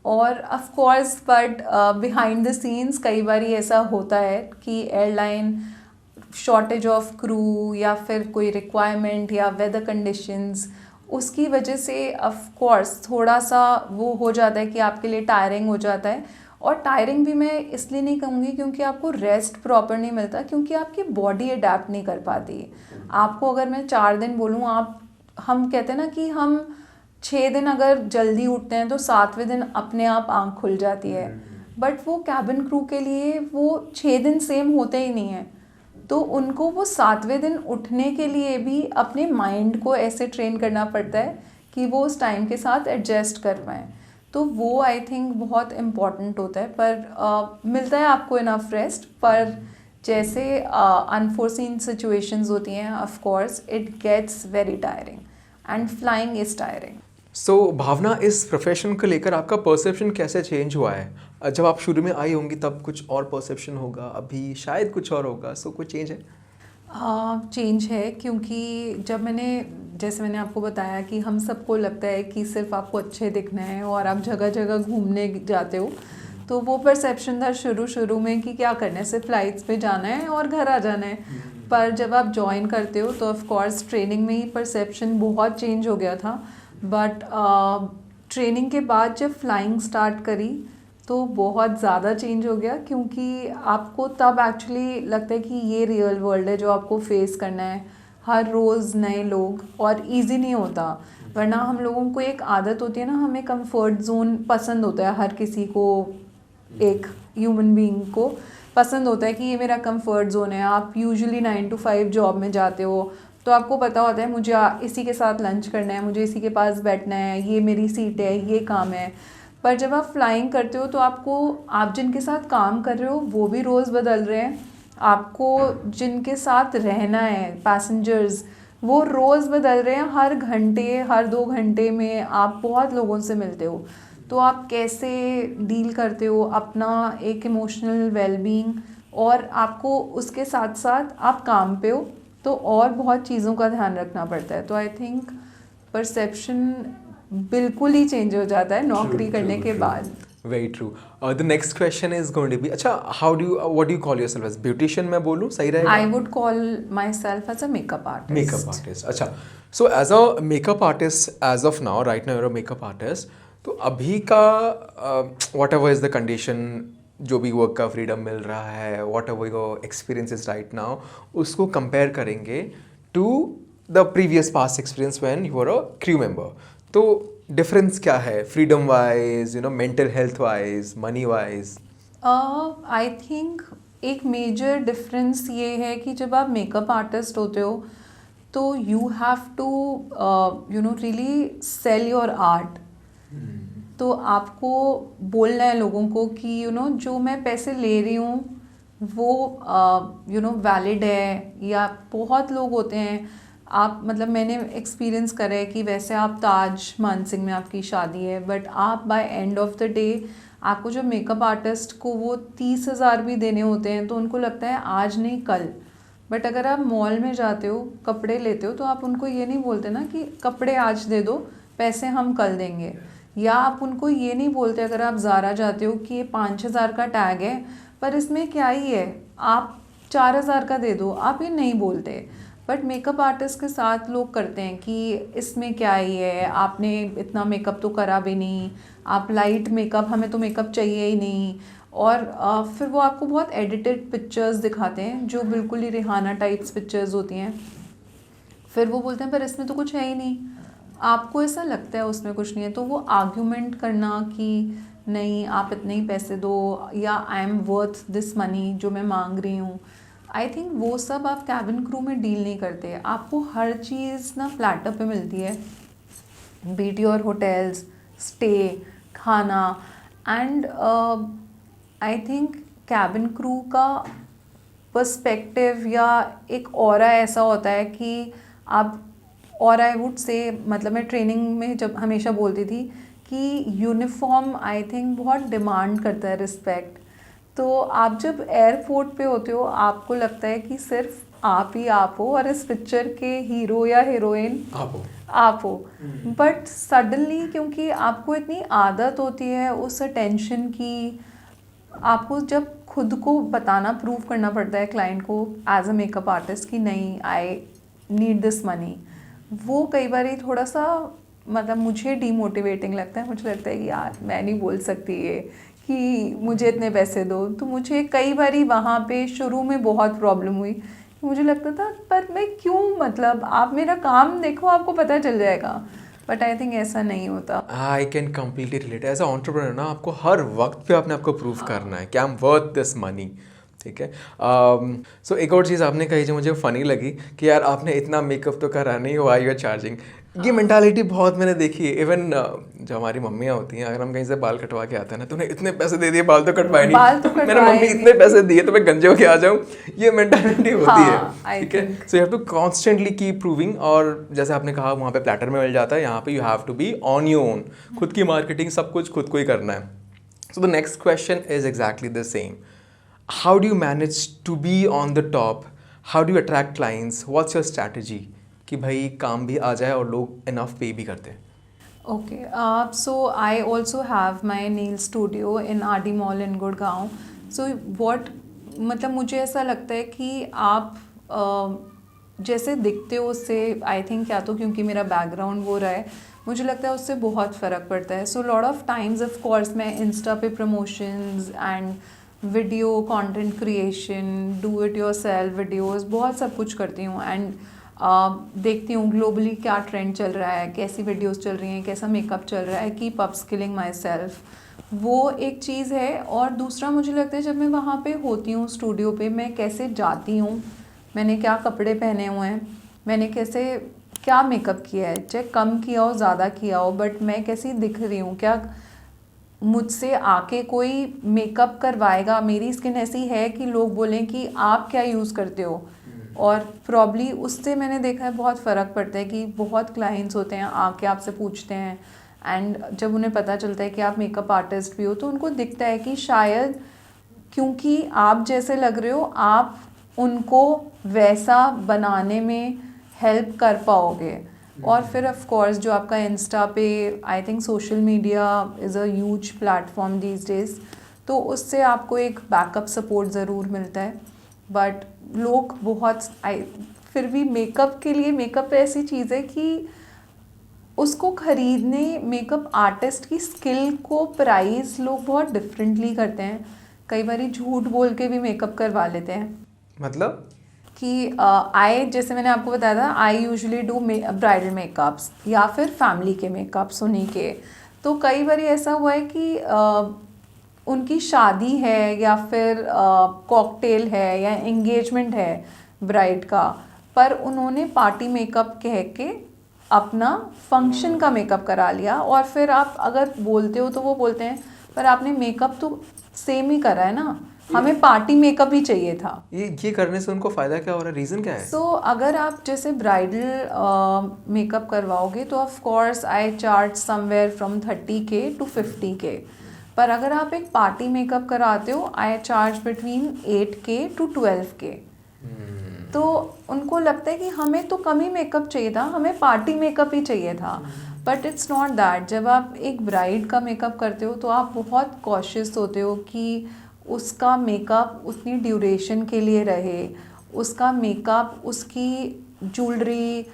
और of course but behind the scenes कई बार ऐसा होता है कि एयरलाइन शॉर्टेज ऑफ क्रू या फिर कोई रिक्वायरमेंट या वेदर कंडीशंस, उसकी वजह से ऑफ कोर्स थोड़ा सा वो हो जाता है कि आपके लिए टायरिंग हो जाता है। और टायरिंग भी मैं इसलिए नहीं कहूँगी क्योंकि आपको रेस्ट प्रॉपर नहीं मिलता, क्योंकि आपकी बॉडी अडेप्ट नहीं कर पाती है। आपको अगर मैं 4 दिन बोलूँ, हम कहते हैं ना कि हम 6 दिन अगर जल्दी उठते हैं तो 7वें दिन अपने आप आँख खुल जाती है, बट वो कैबिन क्रू के लिए वो 6 दिन सेम होते ही नहीं है। तो उनको वो 7वें दिन उठने के लिए भी अपने माइंड को ऐसे ट्रेन करना पड़ता है कि वो उस टाइम के साथ एडजस्ट कर पाएँ। तो वो आई थिंक बहुत इम्पॉर्टेंट होता है। पर मिलता है आपको इनफ रेस्ट, पर जैसे अनफोर्सीन सिचुएशंस होती हैं, of course it gets very tiring and flying is tiring. So Bhavna, इस प्रोफेशन को लेकर आपका परसेप्शन कैसे चेंज हुआ है? जब आप शुरू में आई होंगी तब कुछ और परसेप्शन होगा, अभी शायद कुछ और होगा, सो कुछ चेंज है? चेंज है, क्योंकि जब जैसे मैंने आपको बताया कि हम सबको लगता है कि सिर्फ आपको अच्छे दिखना है और आप जगह जगह घूमने जाते हो, तो वो परसेप्शन था शुरू में कि क्या करना है, सिर्फ फ्लाइट्स पे जाना है और घर आ जाना है। पर जब आप ज्वाइन करते हो तो ऑफ कोर्स ट्रेनिंग में ही परसेप्शन बहुत चेंज हो गया था। बट ट्रेनिंग के बाद जब फ्लाइंग स्टार्ट करी तो बहुत ज़्यादा चेंज हो गया, क्योंकि आपको तब एक्चुअली लगता है कि ये रियल वर्ल्ड है जो आपको फेस करना है, हर रोज़ नए लोग, और इजी नहीं होता। वरना हम लोगों को एक आदत होती है ना, हमें कंफर्ट जोन पसंद होता है, हर किसी को, एक ह्यूमन बीइंग को पसंद होता है कि ये मेरा कंफर्ट जोन है। आप यूजुअली 9 to 5 जॉब में जाते हो तो आपको पता होता है मुझे इसी के साथ लंच करना है, मुझे इसी के पास बैठना है, ये मेरी सीट है, ये काम है। पर जब आप फ्लाइंग करते हो तो आप जिनके साथ काम कर रहे हो वो भी रोज़ बदल रहे हैं, आपको जिनके साथ रहना है पैसेंजर्स वो रोज़ बदल रहे हैं, हर घंटे हर 2 घंटे में आप बहुत लोगों से मिलते हो। तो आप कैसे डील करते हो अपना एक इमोशनल वेलबींग, और आपको उसके साथ साथ आप काम पे हो तो और बहुत चीज़ों का ध्यान रखना पड़ता है। तो आई थिंक परसेप्शन बिल्कुल ही चेंज हो जाता है नौकरी करने के बाद। Very true. The next question is going to be, अच्छा, what do you call yourself as? Beautician मैं बोलूँ सही रहेगा? I would call myself as a makeup artist. Makeup artist, अच्छा। So as a makeup artist, as of now, right now, you're a makeup artist, तो अभी का whatever is the condition, जो भी वर्क का freedom मिल रहा है, whatever your experience is right now, उसको कंपेयर करेंगे to the previous past experience when you were a crew member, तो डिफरेंस क्या है freedom wise, mental health wise, money wise? I think एक मेजर डिफरेंस ये है कि जब आप मेकअप आर्टिस्ट होते हो तो you have to really sell your art. तो आपको बोलना है लोगों को कि जो मैं पैसे ले रही हूँ वो वैलिड है, या बहुत लोग होते हैं, आप मतलब मैंने एक्सपीरियंस करा है कि वैसे आप ताज मानसिंह में आपकी शादी है, बट आप by end of the day आपको जो मेकअप आर्टिस्ट को वो 30,000 भी देने होते हैं तो उनको लगता है आज नहीं कल। बट अगर आप मॉल में जाते हो कपड़े लेते हो तो आप उनको ये नहीं बोलते ना कि कपड़े आज दे दो, पैसे हम कल देंगे। या आप उनको ये नहीं बोलते अगर आप ज़ारा जाते हो कि ये 5,000 का टैग है पर इसमें क्या ही है, आप 4,000 का दे दो, आप ये नहीं बोलते। बट मेकअप आर्टिस्ट के साथ लोग करते हैं कि इसमें क्या ही है, आपने इतना मेकअप तो करा भी नहीं, आप लाइट मेकअप, हमें तो मेकअप चाहिए ही नहीं। और फिर वो आपको बहुत एडिटेड पिक्चर्स दिखाते हैं जो बिल्कुल ही रिहाना टाइप्स पिक्चर्स होती हैं। फिर वो बोलते हैं पर इसमें तो कुछ है ही नहीं, आपको ऐसा लगता है उसमें कुछ नहीं है, तो वो आर्ग्यूमेंट करना कि नहीं आप इतने ही पैसे दो, या I am worth this money जो मैं मांग रही हूँ, आई थिंक वो सब आप कैबिन क्रू में डील नहीं करते। आपको हर चीज़ ना प्लेटर पे मिलती है, बीट योर होटल्स, स्टे, खाना, and I think cabin crew का पर्सपेक्टिव या एक ऑरा ऐसा होता है कि आप, और आई वुड से, मतलब मैं ट्रेनिंग में जब हमेशा बोलती थी कि यूनिफॉर्म आई थिंक बहुत डिमांड करता है रिस्पेक्ट। तो आप जब एयरपोर्ट पे होते हो आपको लगता है कि सिर्फ आप ही आप हो और इस पिक्चर के हीरो या हीरोइन आप हो। बट सडनली क्योंकि आपको इतनी आदत होती है उस अटेंशन की, आपको जब खुद को बताना, प्रूव करना पड़ता है क्लाइंट को एज अ मेकअप आर्टिस्ट कि नहीं आई नीड दिस मनी, वो कई बार ही थोड़ा सा मतलब मुझे डीमोटिवेटिंग लगता है। मुझे लगता है कि यार मैं नहीं बोल सकती ये, कि मुझे इतने पैसे दो। तो मुझे कई बारी वहाँ पे शुरू में बहुत प्रॉब्लम हुई, मुझे लगता था पर मैं क्यों, मतलब आप मेरा काम देखो आपको पता चल जाएगा, बट आई थिंक ऐसा नहीं होता। I can completely relate. As a entrepreneur ना आपको हर वक्त पे अपने आपको प्रूव करना है कि I am worth this money, ठीक है। सो एक और चीज़ आपने कही जो मुझे फ़नी लगी कि यार आपने इतना मेकअप तो करा नहीं, वाई यू आर चार्जिंग। ये मेंटालिटी बहुत मैंने देखी है। इवन जो हमारी मम्मियाँ होती हैं, अगर हम कहीं से बाल कटवा के आते हैं ना, तो उन्हें इतने पैसे दे दिए, बाल तो कटवाए नहीं, बाल तो मैंने कटवाए मम्मी नहीं। इतने पैसे दिए तो मैं गंजे होके आ जाऊँ, ये मेंटालिटी होती है, हाँ, I ठीक है। think। So you have to constantly keep proving. और जैसे आपने कहा वहाँ पे प्लेटर में मिल जाता है, यहाँ पे you have to be on your own, खुद की मार्केटिंग सब कुछ खुद को ही करना है। So the next question is exactly the same. How do you manage to be on the top? How do you attract clients? What's your strategy? कि भाई काम भी आ जाए और लोग enough पे भी करते हैं। Okay, so I also have my nail studio in RD Mall in Gurgaon. So what, मतलब मुझे ऐसा लगता है कि आप जैसे दिखते हो उससे, आई थिंक या तो क्योंकि मेरा बैकग्राउंड वो रहा है, मुझे लगता है उससे बहुत फ़र्क पड़ता है। So lot of times of course मैं इंस्टा पे promotions and video content creation, do it yourself videos, बहुत सब कुछ करती हूँ। एंड देखती हूँ ग्लोबली क्या ट्रेंड चल रहा है, कैसी वीडियोस चल रही हैं, कैसा मेकअप चल रहा है, keep up skilling my self, वो एक चीज़ है। और दूसरा मुझे लगता है जब मैं वहाँ पे होती हूँ स्टूडियो पे, मैं कैसे जाती हूँ, मैंने क्या कपड़े पहने हुए हैं, मैंने कैसे क्या मेकअप किया है, चाहे कम किया हो ज़्यादा किया हो, बट मैं कैसी दिख रही हूँ, क्या मुझसे आके कोई मेकअप करवाएगा, मेरी स्किन ऐसी है कि लोग बोलें कि आप क्या यूज़ करते हो। और प्रॉब्ली उससे मैंने देखा है बहुत फ़र्क पड़ता है कि बहुत क्लाइंट्स होते हैं आके आपसे पूछते हैं, एंड जब उन्हें पता चलता है कि आप मेकअप आर्टिस्ट भी हो तो उनको दिखता है कि शायद क्योंकि आप जैसे लग रहे हो आप उनको वैसा बनाने में हेल्प कर पाओगे। और फिर ऑफ कोर्स जो आपका इंस्टा पे, I think social media is a huge platform these days, तो उससे आपको एक बैकअप सपोर्ट ज़रूर मिलता है। बट लोग बहुत फिर भी मेकअप के लिए, मेकअप ऐसी चीज़ है कि उसको ख़रीदने, मेकअप आर्टिस्ट की स्किल को प्राइस लोग बहुत डिफरेंटली करते हैं। कई बार झूठ बोल के भी मेकअप करवा लेते हैं, मतलब कि आई, जैसे मैंने आपको बताया था, I usually do bridal makeups या फिर फैमिली के मेकअप्स उन्हीं के। तो कई बार ऐसा हुआ है कि उनकी शादी है या फिर कॉकटेल है या एंगेजमेंट है ब्राइड का, पर उन्होंने पार्टी मेकअप कह के अपना फंक्शन का मेकअप करा लिया। और फिर आप अगर बोलते हो तो वो बोलते हैं पर आपने मेकअप तो सेम ही करा है ना, हमें पार्टी मेकअप ही चाहिए था। ये करने से उनको फ़ायदा क्या हो रहा है, रीज़न क्या है? सो अगर आप जैसे ब्राइडल मेकअप करवाओगे तो of course I charge somewhere from 30K to 50K, पर अगर आप एक पार्टी मेकअप कराते हो आई charge between 8K to 12K। तो उनको लगता है कि हमें तो कम ही मेकअप चाहिए था, हमें पार्टी मेकअप ही चाहिए था, बट इट्स नॉट दैट। जब आप एक ब्राइड का मेकअप करते हो तो आप बहुत कॉशियस होते हो कि उसका मेकअप उतनी ड्यूरेशन के लिए रहे, उसका मेकअप, उसकी ज्वेलरी,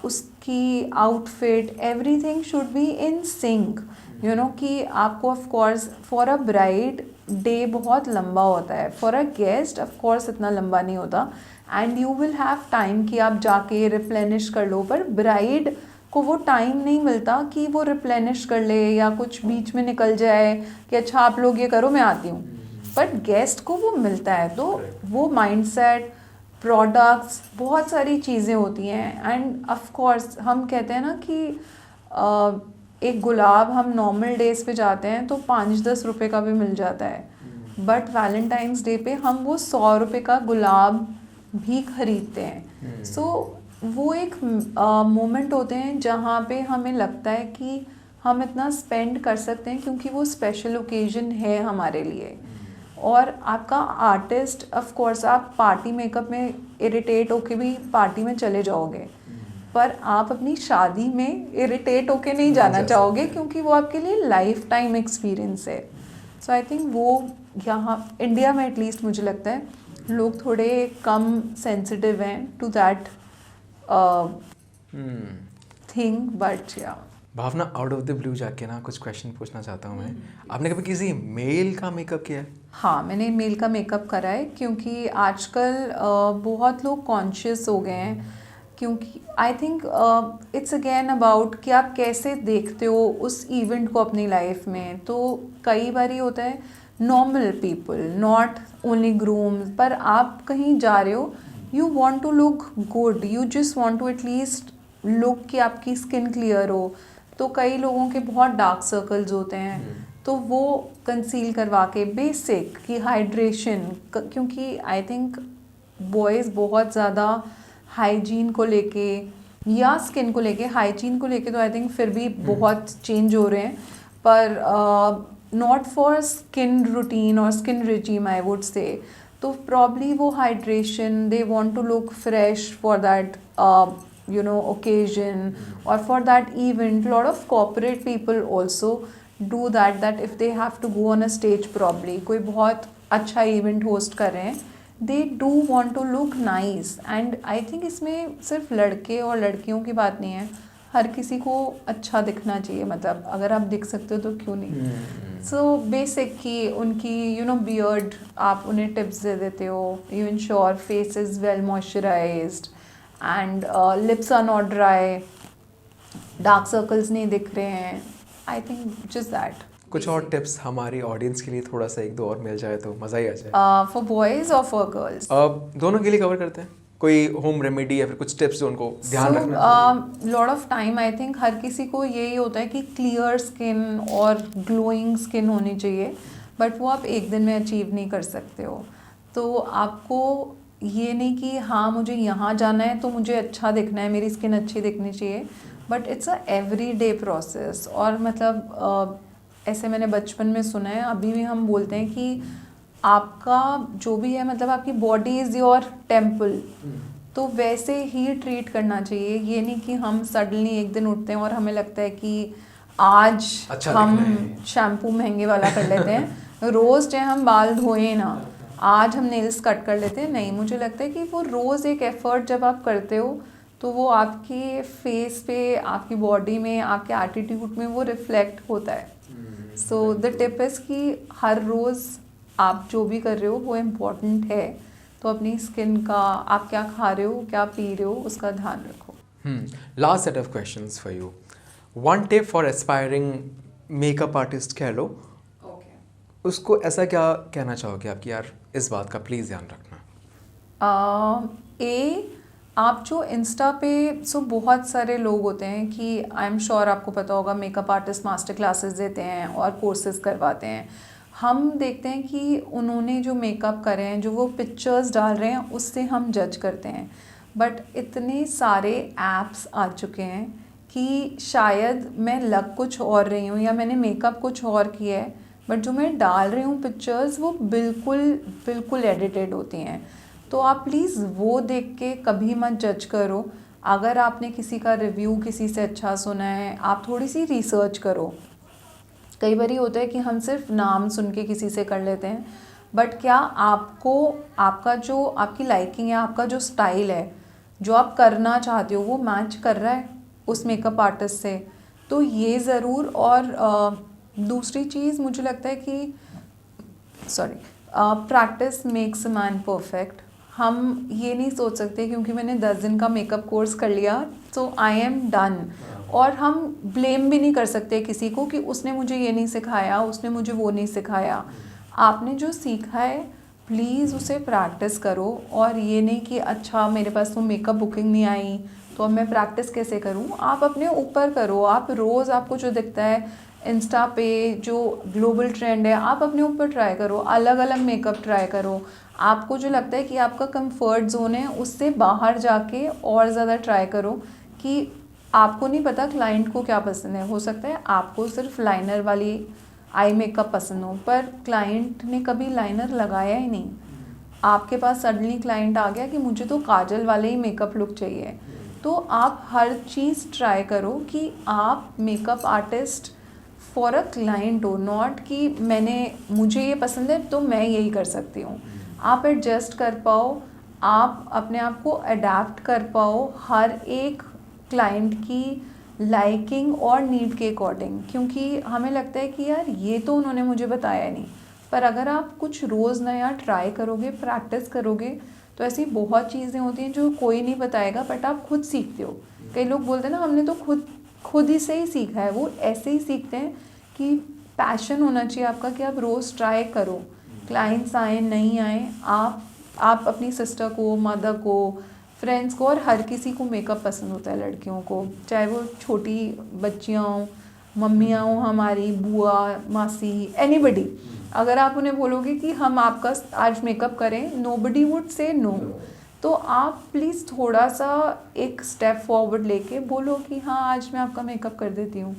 उसकी outfit, everything should be in sync, you know. कि आपको of course for a bride day बहुत लंबा होता है, for a guest of course इतना लंबा नहीं होता, and you will have time कि आप जाके रिप्लेनिश कर लो। पर ब्राइड को वो टाइम नहीं मिलता कि वो रिप्लेनिश कर ले या कुछ बीच में निकल जाए कि अच्छा आप लोग ये करो मैं आती हूँ, बट गेस्ट को वो मिलता है। तो वो माइंडसेट, प्रोडक्ट्स, बहुत सारी चीज़ें होती हैं। एंड ऑफ कोर्स हम कहते हैं ना कि एक गुलाब हम नॉर्मल डेज पे जाते हैं तो 5-10 रुपए का भी मिल जाता है, बट वैलेंटाइंस डे पे हम वो 100 रुपए का गुलाब भी खरीदते हैं। सो वो एक मोमेंट होते हैं जहाँ पे हमें लगता है कि हम इतना स्पेंड कर सकते हैं क्योंकि वो स्पेशल ओकेजन है हमारे लिए। और आपका आर्टिस्ट, ऑफ कोर्स आप पार्टी मेकअप में इरिटेट होके भी पार्टी में चले जाओगे, पर आप अपनी शादी में इरिटेट होके नहीं जाना चाहोगे क्योंकि वो आपके लिए लाइफ टाइम एक्सपीरियंस है। सो आई थिंक वो यहाँ इंडिया में एटलीस्ट मुझे लगता है लोग थोड़े कम सेंसिटिव हैं टू दैट थिंग, बट या भावना, आउट ऑफ द ब्लू जाके ना कुछ क्वेश्चन पूछना चाहता हूँ मैं। आपने कभी किसी मेल का मेकअप किया है? हाँ, मैंने मेल का मेकअप करा है, क्योंकि आजकल बहुत लोग कॉन्शियस हो गए हैं, क्योंकि I think it's again about कि आप कैसे देखते हो उस इवेंट को अपनी लाइफ में। तो कई बार ये होता है normal people, not only grooms, पर आप कहीं जा रहे हो, you want to look good, you just want to at least look कि आपकी स्किन क्लियर हो। तो कई लोगों के बहुत डार्क सर्कल्स होते हैं, तो वो कंसील करवा के बेसिक की हाइड्रेशन, क्योंकि आई थिंक बॉयज़ बहुत ज़्यादा हाइजीन को लेके या स्किन को लेके, हाइजीन को लेके तो आई थिंक फिर भी बहुत चेंज हो रहे हैं, पर नॉट फॉर स्किन रूटीन और skin regime I would say. तो प्रॉब्ली वो hydration, they want to look fresh for that occasion or for that event. Lot of corporate people also do that if they have to go on a stage, probably कोई बहुत अच्छा event host कर रहे हैं, they do want to look nice. And I think इसमें सिर्फ लड़के और लड़कियों की बात नहीं है, हर किसी को अच्छा दिखना चाहिए, मतलब अगर आप दिख सकते हो तो क्यों नहीं। सो बेसिक कि उनकी बियर्ड आप उन्हें टिप्स दे देते हो, you ensure face is well moisturised and lips are not dry, dark circles नहीं दिख रहे हैं, I think just that. कुछ और टिप्स हमारी ऑडियंस के लिए, थोड़ा सा एक दो और मिल जाए तो मज़ा ही आ जाए। For boys or for girls? दोनों के लिए कवर करते हैं, कोई होम रेमेडी या फिर कुछ टिप्स जो उनको ध्यान रखना चाहिए। Lot of time I think हर किसी को यही होता है कि क्लियर स्किन और ग्लोइंग स्किन होनी चाहिए, बट वो आप एक दिन में अचीव नहीं कर सकते हो। तो आपको ये नहीं कि हाँ मुझे यहाँ जाना है तो मुझे अच्छा दिखना है, मेरी स्किन अच्छी दिखनी चाहिए, but it's a every day process. और मतलब ऐसे मैंने बचपन में सुना है, अभी भी हम बोलते हैं कि आपका जो भी है, मतलब आपकी बॉडी इज़ योर टेम्पल, तो वैसे ही ट्रीट करना चाहिए। ये नहीं कि हम सडनली एक दिन उठते हैं और हमें लगता है कि आज अच्छा हम शैम्पू महंगे वाला कर लेते हैं, रोज़ चाहे हम बाल धोए ना, आज हम नेल्स कट कर लेते हैं। नहीं, मुझे लगता है कि वो रोज़ एक एफ़र्ट जब आप करते हो तो वो आपके फेस पे, आपकी बॉडी में, आपके एटीट्यूड में वो रिफ्लेक्ट होता है। सो द टिप इज़ कि हर रोज़ आप जो भी कर रहे हो वो इम्पॉर्टेंट है, तो अपनी स्किन का, आप क्या खा रहे हो, क्या पी रहे हो, उसका ध्यान रखो। Last set of questions for you. One tip for aspiring makeup artist कह लो, उसको ऐसा क्या कहना चाहोगे आप कि यार इस बात का प्लीज़ ध्यान रखना? आप जो इंस्टा पे बहुत सारे लोग होते हैं कि आई एम श्योर आपको पता होगा, मेकअप आर्टिस्ट मास्टर क्लासेस देते हैं और कोर्सेज करवाते हैं। हम देखते हैं कि उन्होंने जो मेकअप करे हैं, जो वो पिक्चर्स डाल रहे हैं, उससे हम जज करते हैं। बट इतने सारे ऐप्स आ चुके हैं कि शायद मैं लग कुछ और रही हूँ या मैंने मेकअप कुछ और किया है, बट जो मैं डाल रही हूँ पिक्चर्स वो बिल्कुल एडिटेड होती हैं। तो आप प्लीज़ वो देख के कभी मत जज करो। अगर आपने किसी का रिव्यू किसी से अच्छा सुना है, आप थोड़ी सी रिसर्च करो। कई बार ये होता है कि हम सिर्फ नाम सुन के किसी से कर लेते हैं, बट क्या आपको आपका जो आपकी लाइकिंग है, आपका जो स्टाइल है, जो आप करना चाहते हो, वो मैच कर रहा है उस मेकअप आर्टिस्ट से? तो ये ज़रूर। और दूसरी चीज़ मुझे लगता है कि practice makes a man perfect. हम ये नहीं सोच सकते क्योंकि मैंने 10 दिन का मेकअप कोर्स कर लिया तो आई एम डन। और हम ब्लेम भी नहीं कर सकते किसी को कि उसने मुझे ये नहीं सिखाया, उसने मुझे वो नहीं सिखाया। आपने जो सीखा है प्लीज़ उसे प्रैक्टिस करो। और ये नहीं कि अच्छा मेरे पास तो मेकअप बुकिंग नहीं आई तो अब मैं प्रैक्टिस कैसे करूँ। आप अपने ऊपर करो। आप रोज़ आपको जो दिखता है इंस्टा पे, जो ग्लोबल ट्रेंड है, आप अपने ऊपर ट्राई करो, अलग अलग मेकअप ट्राई करो। आपको जो लगता है कि आपका कंफर्ट जोन है उससे बाहर जाके और ज़्यादा ट्राई करो। कि आपको नहीं पता क्लाइंट को क्या पसंद है, हो सकता है आपको सिर्फ लाइनर वाली आई मेकअप पसंद हो, पर क्लाइंट ने कभी लाइनर लगाया ही नहीं। आपके पास सडनली क्लाइंट आ गया कि मुझे तो काजल वाले ही मेकअप लुक चाहिए। तो आप हर चीज़ ट्राई करो कि आप makeup artist for a client हो, नॉट कि मुझे ये पसंद है तो मैं यही कर सकती हूँ। आप एडजस्ट कर पाओ, आप अपने आप को अडेप्ट कर पाओ हर एक क्लाइंट की लाइकिंग और नीड के अकॉर्डिंग, क्योंकि हमें लगता है कि यार ये तो उन्होंने मुझे बताया नहीं, पर अगर आप कुछ रोज़ नया ट्राई करोगे, प्रैक्टिस करोगे, तो ऐसी बहुत चीज़ें होती हैं जो कोई नहीं बताएगा बट आप खुद सीखते हो। कई लोग बोलते हैं ना हमने तो खुद ही से ही सीखा है, वो ऐसे ही सीखते हैं कि पैशन होना चाहिए आपका कि आप रोज़ ट्राई करो, क्लाइंट्स आए नहीं आए, आप अपनी सिस्टर को, मदर को, फ्रेंड्स को, और हर किसी को मेकअप पसंद होता है लड़कियों को, चाहे वो छोटी बच्चियाँ हों, मम्मियाँ हों हमारी, बुआ, मासी, एनीबडी, अगर आप उन्हें बोलोगे कि हम आपका आज मेकअप करें, नोबडी वुड से नो। तो आप प्लीज़ थोड़ा सा एक स्टेप फॉरवर्ड लेके बोलो कि हाँ आज मैं आपका मेकअप कर देती हूँ,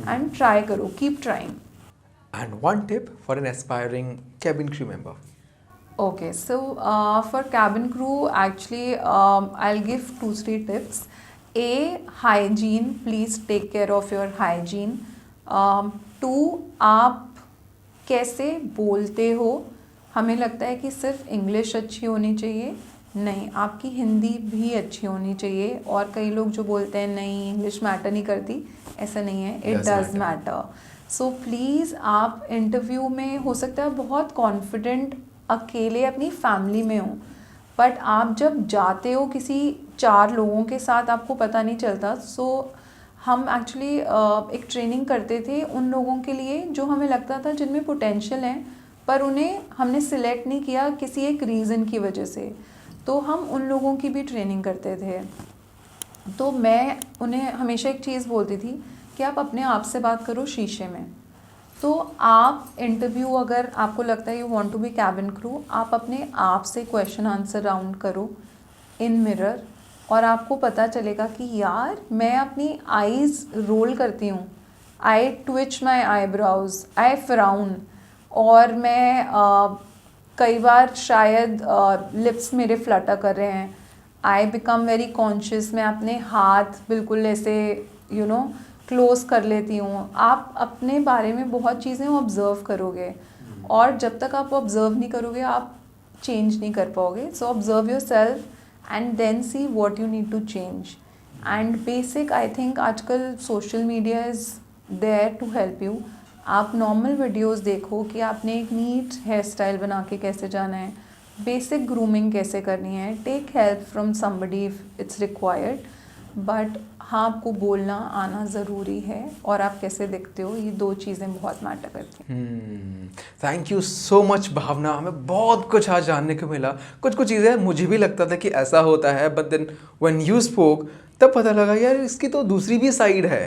एंड ट्राई करो, keep trying. And one tip for an aspiring cabin crew member. Okay, so for cabin crew, actually, I'll give 2-3 tips. A, hygiene. Please take care of your hygiene. 2, आप कैसे बोलते हो। हमें लगता है कि सिर्फ इंग्लिश अच्छी होनी चाहिए, नहीं, आपकी हिंदी भी अच्छी होनी चाहिए। और कई लोग जो बोलते हैं नहीं इंग्लिश मैटर नहीं करती, ऐसा नहीं है, it does matter. So please आप इंटरव्यू में हो सकता है बहुत कॉन्फिडेंट अकेले अपनी फैमिली में हो, बट आप जब जाते हो किसी 4 लोगों के साथ आपको पता नहीं चलता। सो हम एक्चुअली एक ट्रेनिंग करते थे उन लोगों के लिए जो हमें लगता था जिनमें पोटेंशियल है, पर उन्हें हमने सिलेक्ट नहीं किया किसी एक रीज़न की वजह से, तो हम उन लोगों की भी ट्रेनिंग करते थे। तो मैं उन्हें हमेशा एक चीज़ बोलती थी कि आप अपने आप से बात करो शीशे में। तो आप इंटरव्यू, अगर आपको लगता है you want to be cabin crew, आप अपने आप से क्वेश्चन आंसर राउंड करो इन मिरर, और आपको पता चलेगा कि यार मैं अपनी आईज़ रोल करती हूँ, आई ट्विच माई आईब्राउज, आई फ्राउन, और मैं कई बार शायद लिप्स मेरे फ्लटर कर रहे हैं, आई बिकम वेरी कॉन्शियस, मैं अपने हाथ बिल्कुल ऐसे क्लोज कर लेती हूँ। आप अपने बारे में बहुत चीज़ें ऑब्ज़र्व करोगे, और जब तक आप ऑब्ज़र्व नहीं करोगे आप चेंज नहीं कर पाओगे। So observe yourself and then see what you need to change. And basic I think आजकल social media is there to help you. आप नॉर्मल वीडियोस देखो कि आपने एक नीट हेयर स्टाइल बना के कैसे जाना है, बेसिक ग्रूमिंग कैसे करनी है, take help from somebody if it's required, but हाँ आपको बोलना आना ज़रूरी है, और आप कैसे दिखते हो, ये 2 चीज़ें बहुत मैटर करती हैं। थैंक यू सो मच भावना, हमें बहुत कुछ आज जानने को मिला। कुछ चीज़ें मुझे भी लगता था कि ऐसा होता है, but then when you spoke तब पता लगा यार इसकी तो दूसरी भी साइड है।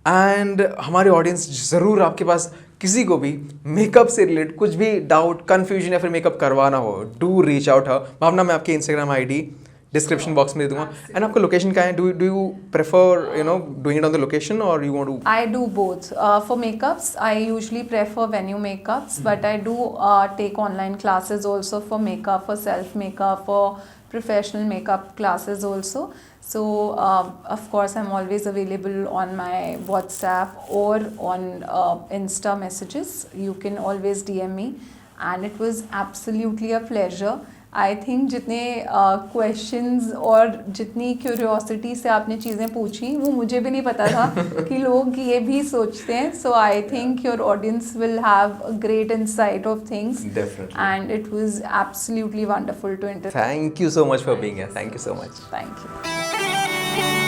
एंड हमारे ऑडियंस ज़रूर आपके पास किसी को भी मेकअप से रिलेटेड कुछ भी डाउट, कन्फ्यूजन या फिर मेकअप करवाना हो, डू रीच आउट हर। भावना मैं आपकी इंस्टाग्राम आईडी डिस्क्रिप्शन बॉक्स में दे दूंगा। एंड आपका लोकेशन क्या है? Do you prefer doing it on the location or you want to? I do both. For makeups, I usually prefer venue makeups, but I do take online classes also for makeup, for self makeup, for professional makeup classes also. So of course I'm always available on my WhatsApp or on Insta messages. You can always DM me, and it was absolutely a pleasure. I think जितने questions और जितनी curiosity से आपने चीज़ें पूछी वो मुझे भी नहीं पता था कि लोग ये भी सोचते हैं। So I think your audience will have a great insight of things, and it was absolutely wonderful to interview. Thank you so much for being here. Thank you so much. Thank you.